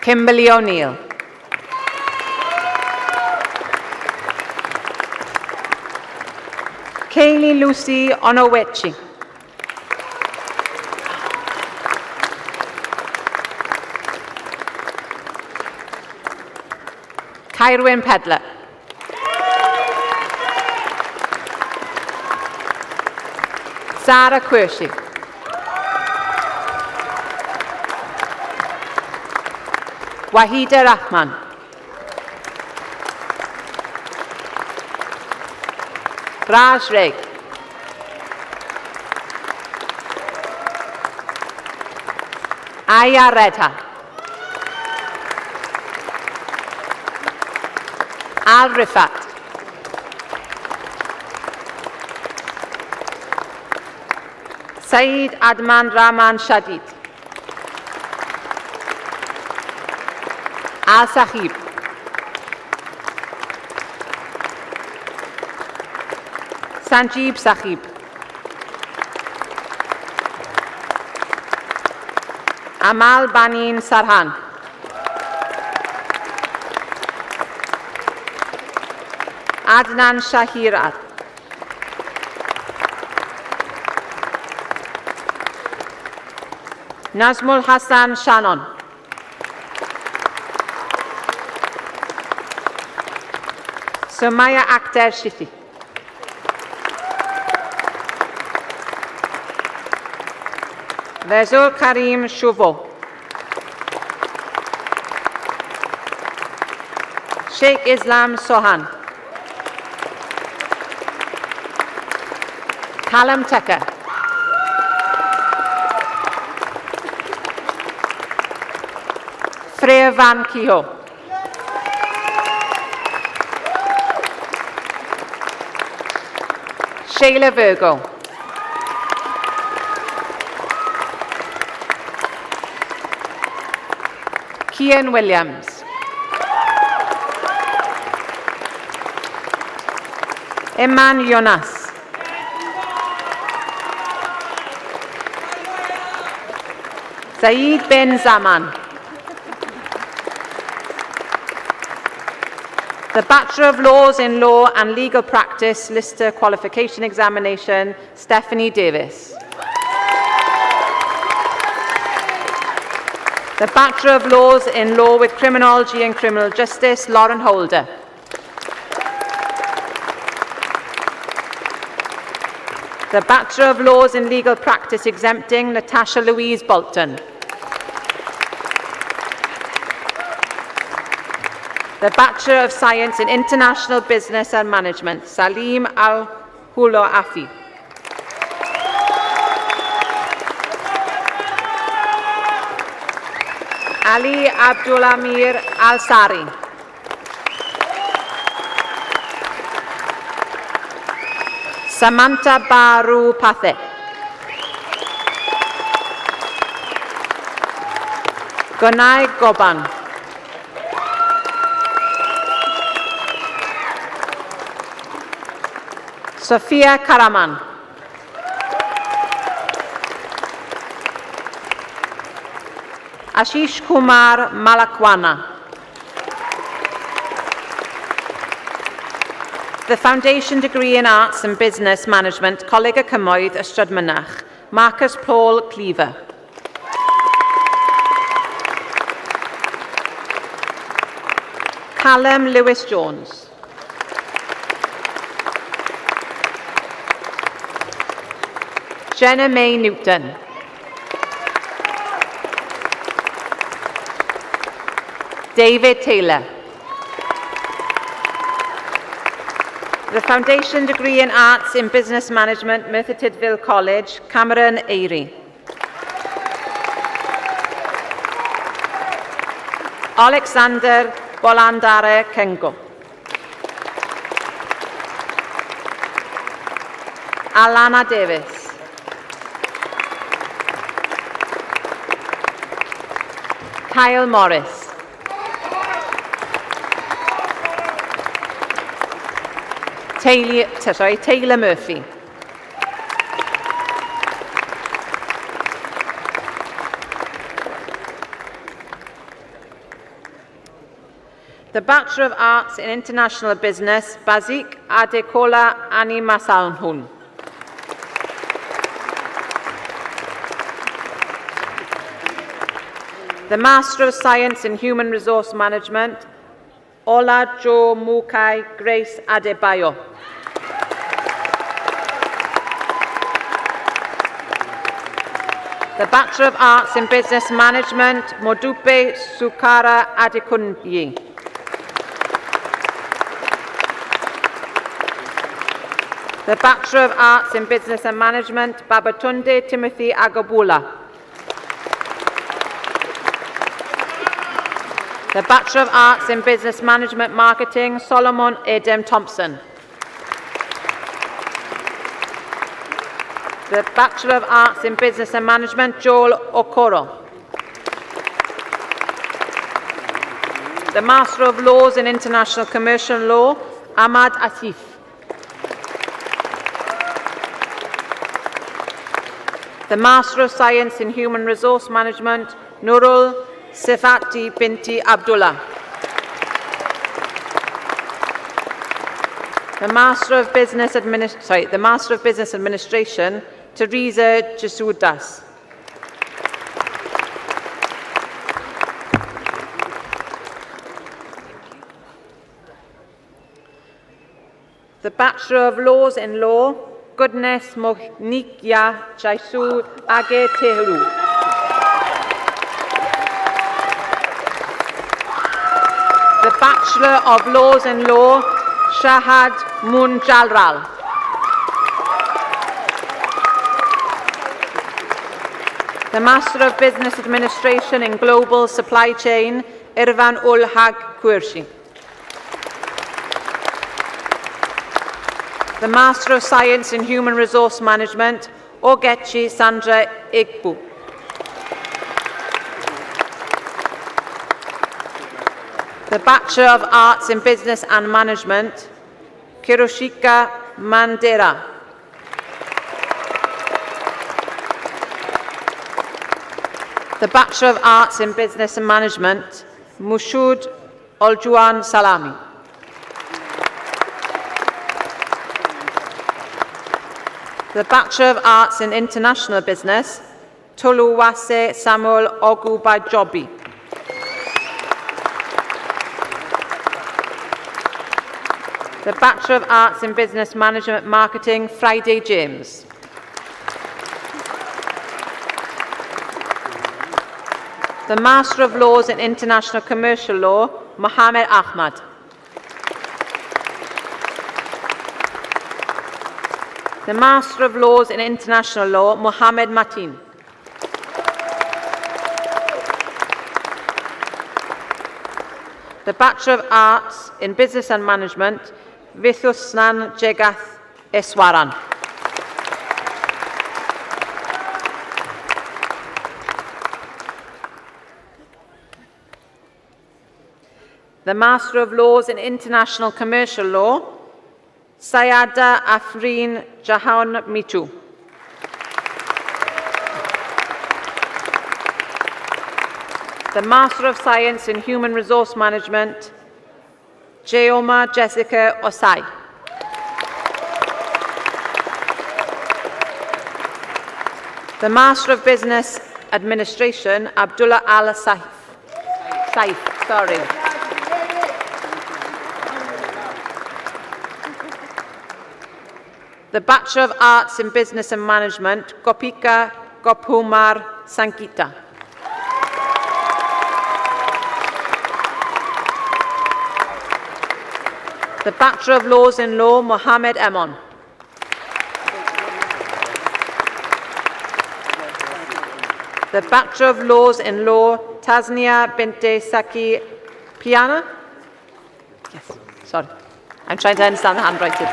Kimberly O'Neill. Kaylee Lucy Onowechi. Kyrwin Pedler. Zara Quirshi. Wahida Rahman. Raj Reg. Aya Redha. Al Rifat. Saeed Adman Rahman Shadid. Al Sahib. Sanjeev Sahib. Amal Banin Sarhan. Adnan Shahirat. Nazmul Hassan Shannon. Sumaya Akhtar Shifi. Vezul Karim Shuvo. Sheikh Islam Sohan. Callum Tucker. Freya Van Kehoe. Shayla Virgo. Kian Williams. Iman Yonas. Saeed bin Zaman. The Bachelor of Laws in Law and Legal Practice Lister Qualification Examination, Stephanie Davis. The Bachelor of Laws in Law with Criminology and Criminal Justice, Lauren Holder. The Bachelor of Laws in Legal Practice Exempting, Natasha Louise Bolton. The Bachelor of Science in International Business and Management, Salim Al-Hulo Afi. Ali Abdulamir Al-Sari. Samantha Baru Pathe. Gunai Goban. Sophia Karaman. Ashish Kumar Malakwana. The Foundation Degree in Arts and Business Management, Coleg y Cymoedd, Ystrad Mynach, Marcus Paul Cleaver. Callum Lewis Jones. Jenna May Newton. David Taylor. The Foundation Degree in Arts in Business Management, Merthyr Tydfil College, Cameron Eyre. Alexander Bolandare Kengo. Alana Davis. Kyle Morris. Taylor Murphy. The Bachelor of Arts in International Business, Bazik Adekola Ani Masalhun. The Master of Science in Human Resource Management, Ola Jo Mukai Grace Adebayo. The Bachelor of Arts in Business Management, Modupe Sukara Adekunyi. The Bachelor of Arts in Business and Management, Babatunde Timothy Agabula. The Bachelor of Arts in Business Management Marketing, Solomon Edem Thompson. The Bachelor of Arts in Business and Management, Joel Okoro. The Master of Laws in International Commercial Law, Ahmad Asif. The Master of Science in Human Resource Management, Nurul Sifati Binti Abdullah. The Master of Business Administration, Teresa Jesudas. The Bachelor of Laws in Law, Goodness Mohnikya Jaisu Age Tehru. The Bachelor of Laws in Law, Shahad Munjalral. The Master of Business Administration in Global Supply Chain, Irfan Ul Haq Qureshi. The Master of Science in Human Resource Management, Ogechi Sandra Igbu. The Bachelor of Arts in Business and Management, Kiroshika Mandera. The Bachelor of Arts in Business and Management, Mushud Oljuan Salami. The Bachelor of Arts in International Business, Toluwase Samuel Ogubajobi. The Bachelor of Arts in Business Management Marketing, Friday James. The Master of Laws in International Commercial Law, Mohammed Ahmad. The Master of Laws in International Law, Mohammed Mateen. The Bachelor of Arts in Business and Management, Vithusnan Jegath Eswaran. The Master of Laws in International Commercial Law, Sayada Afreen Jahan Mitu. The Master of Science in Human Resource Management, Jeoma Jessica Osai. The Master of Business Administration, Abdullah Al Saif. The Bachelor of Arts in Business and Management, Gopika Gopumar Sankita. The Bachelor of Laws in Law, Mohammed Emon. The Bachelor of Laws in Law, Tasnia Binte Saki Piana. Yes, sorry. I'm trying to understand the handwriting.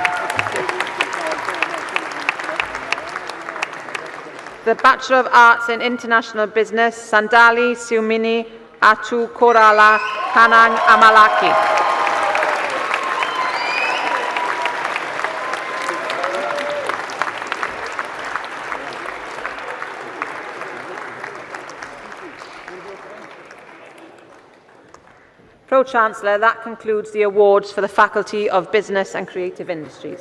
The Bachelor of Arts in International Business, Sandali Siumini Atu Korala Kanang Amalaki. Pro-Chancellor, that concludes the awards for the Faculty of Business and Creative Industries.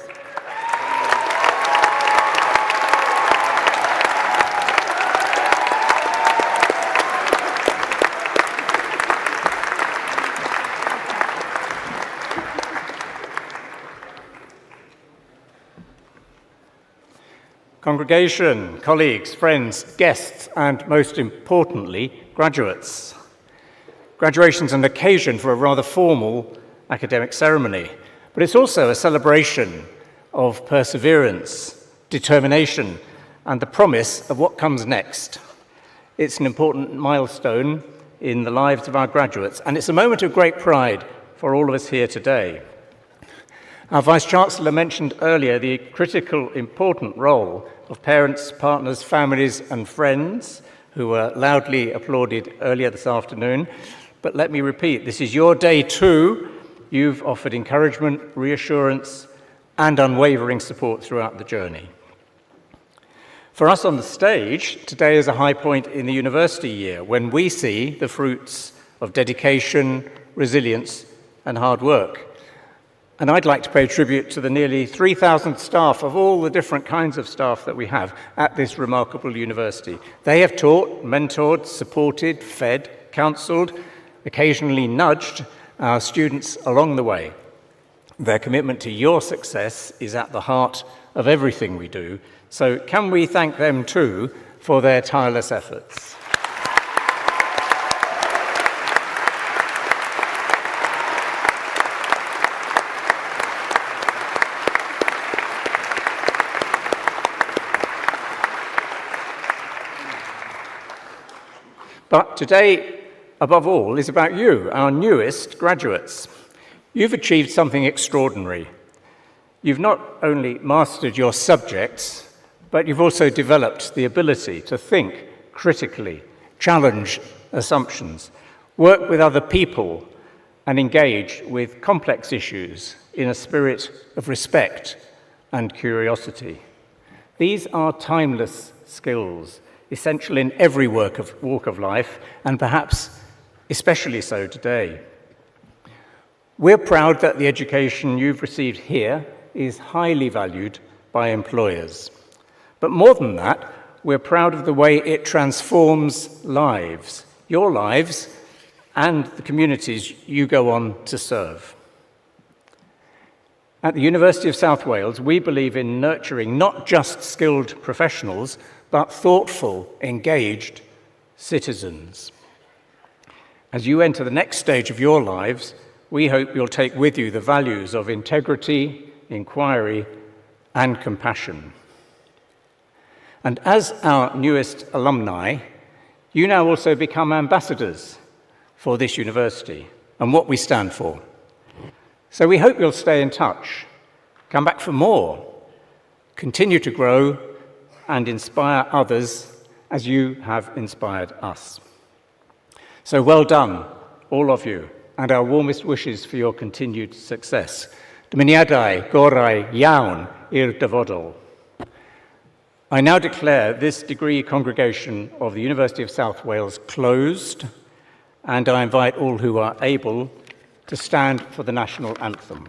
Congregation, colleagues, friends, guests, and most importantly, graduates. Graduation is an occasion for a rather formal academic ceremony, but it's also a celebration of perseverance, determination, and the promise of what comes next. It's an important milestone in the lives of our graduates, and it's a moment of great pride for all of us here today. Our Vice-Chancellor mentioned earlier the critical, important role of parents, partners, families, and friends who were loudly applauded earlier this afternoon. But let me repeat, this is your day too. You've offered encouragement, reassurance, and unwavering support throughout the journey. For us on the stage, today is a high point in the university year when we see the fruits of dedication, resilience, and hard work. And I'd like to pay tribute to the nearly 3,000 staff of all the different kinds of staff that we have at this remarkable university. They have taught, mentored, supported, fed, counselled, occasionally nudged our students along the way. Their commitment to your success is at the heart of everything we do, so can we thank them too for their tireless efforts? But today, above all, is about you, our newest graduates. You've achieved something extraordinary. You've not only mastered your subjects, but you've also developed the ability to think critically, challenge assumptions, work with other people, and engage with complex issues in a spirit of respect and curiosity. These are timeless skills, essential in every walk of life, and perhaps especially so today. We're proud that the education you've received here is highly valued by employers. But more than that, we're proud of the way it transforms lives, your lives, and the communities you go on to serve. At the University of South Wales, we believe in nurturing not just skilled professionals, but thoughtful, engaged citizens. As you enter the next stage of your lives, we hope you'll take with you the values of integrity, inquiry, and compassion. And as our newest alumni, you now also become ambassadors for this university and what we stand for. So we hope you'll stay in touch, come back for more, continue to grow, and inspire others as you have inspired us. So well done, all of you, and our warmest wishes for your continued success. Dymuniadau gorau iawn i'r dyfodol. I now declare this degree congregation of the University of South Wales closed, and I invite all who are able to stand for the national anthem.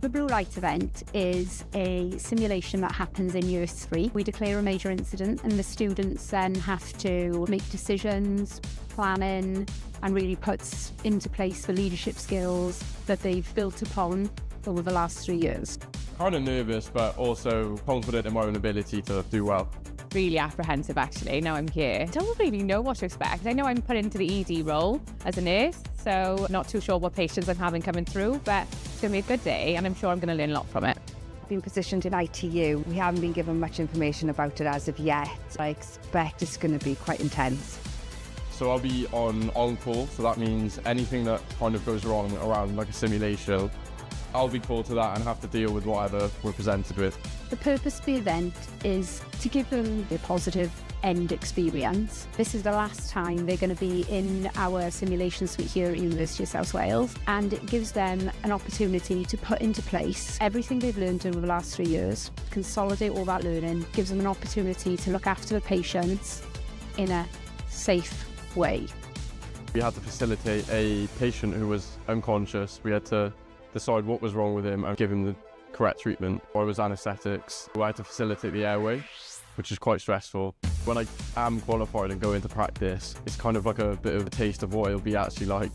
The Blue Light event is a simulation that happens in Year 3. We declare a major incident and the students then have to make decisions, planning, and really puts into place the leadership skills that they've built upon over the last 3 years. Kind of nervous, but also confident in my own ability to do well. Really apprehensive actually, now I'm here. Don't really know what to expect. I know I'm put into the ED role as a nurse, so not too sure what patients I'm having coming through, but it's going to be a good day and I'm sure I'm going to learn a lot from it. Been positioned in ITU. We haven't been given much information about it as of yet. I expect it's going to be quite intense. So I'll be on call, so that means anything that kind of goes wrong around like a simulation, I'll be called to that and have to deal with whatever we're presented with. The purpose of the event is to give them a positive end experience. This is the last time they're going to be in our simulation suite here at University of South Wales, and it gives them an opportunity to put into place everything they've learned over the last 3 years, consolidate all that learning, gives them an opportunity to look after the patients in a safe way. We had to facilitate a patient who was unconscious. We had to decide what was wrong with him and give him the correct treatment. I was anaesthetics. I had to facilitate the airway. which is quite stressful. When I am qualified and go into practice, it's kind of like a bit of a taste of what it'll be actually like.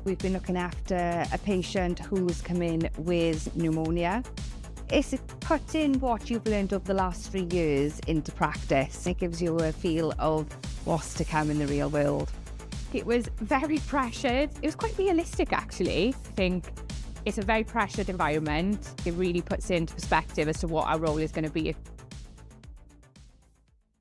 We've been looking after a patient who's come in with pneumonia. It's putting what you've learned over the last 3 years into practice. It gives you a feel of what's to come in the real world. It was very pressured. It was quite realistic, actually. I think it's a very pressured environment. It really puts into perspective as to what our role is going to be.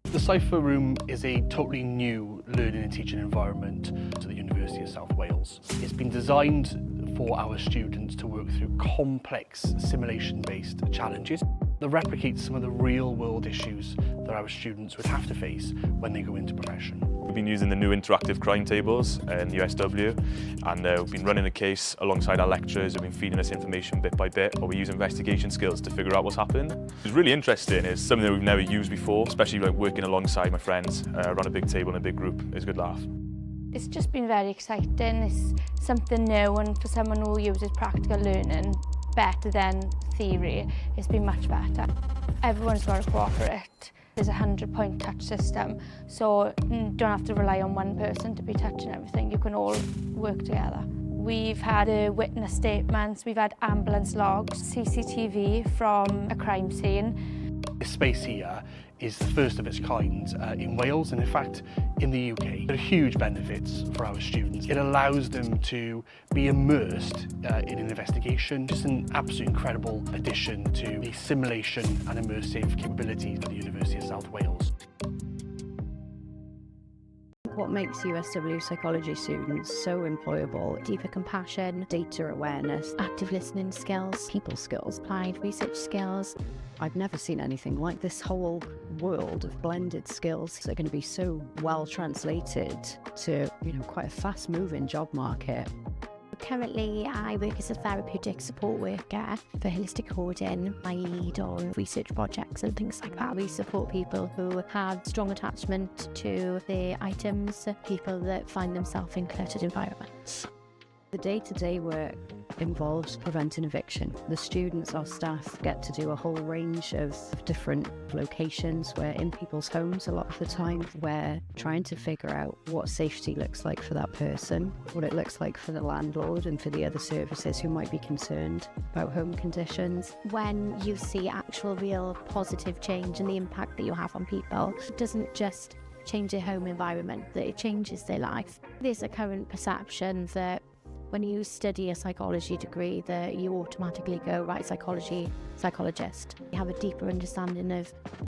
The Cypher Room is a totally new learning and teaching environment to the University of South Wales. It's been designed for our students to work through complex simulation-based challenges that replicate some of the real-world issues that our students would have to face when they go into profession. We've been using the new interactive crime tables in USW, and we've been running a case alongside our lecturers who've been feeding us information bit by bit, or we use investigation skills to figure out what's happened. It's really interesting. It's something that we've never used before, especially like working alongside my friends around a big table in a big group. It's a good laugh. It's just been very exciting. It's something new, and for someone who uses practical learning better than theory, it's been much better. Everyone's got to cooperate. There's a 100-point touch system, so you don't have to rely on one person to be touching everything. You can all work together. We've had witness statements, we've had ambulance logs, CCTV from a crime scene. This space here is the first of its kind in Wales, and in fact in the UK. There are huge benefits for our students. It allows them to be immersed in an investigation. Just an absolutely incredible addition to the simulation and immersive capabilities of the University of South Wales. What makes USW psychology students so employable? Deeper compassion, Data awareness, active listening skills, people skills. applied research skills. I've never seen anything like this whole world of blended skills that are going to be so well translated to, quite a fast-moving job market. Currently, I work as a therapeutic support worker for holistic coding. I lead on research projects and things like that. We support people who have strong attachment to their items, people that find themselves in cluttered environments. The day-to-day work involves preventing eviction. The students, our staff, get to do a whole range of different locations. We're in people's homes a lot of the time. We're trying to figure out what safety looks like for that person, what it looks like for the landlord and for the other services who might be concerned about home conditions. When you see actual real positive change and the impact that you have on people, it doesn't just change their home environment, that it changes their life. There's a current perception that when you study a psychology degree that you automatically go, right, psychologist. You have a deeper understanding of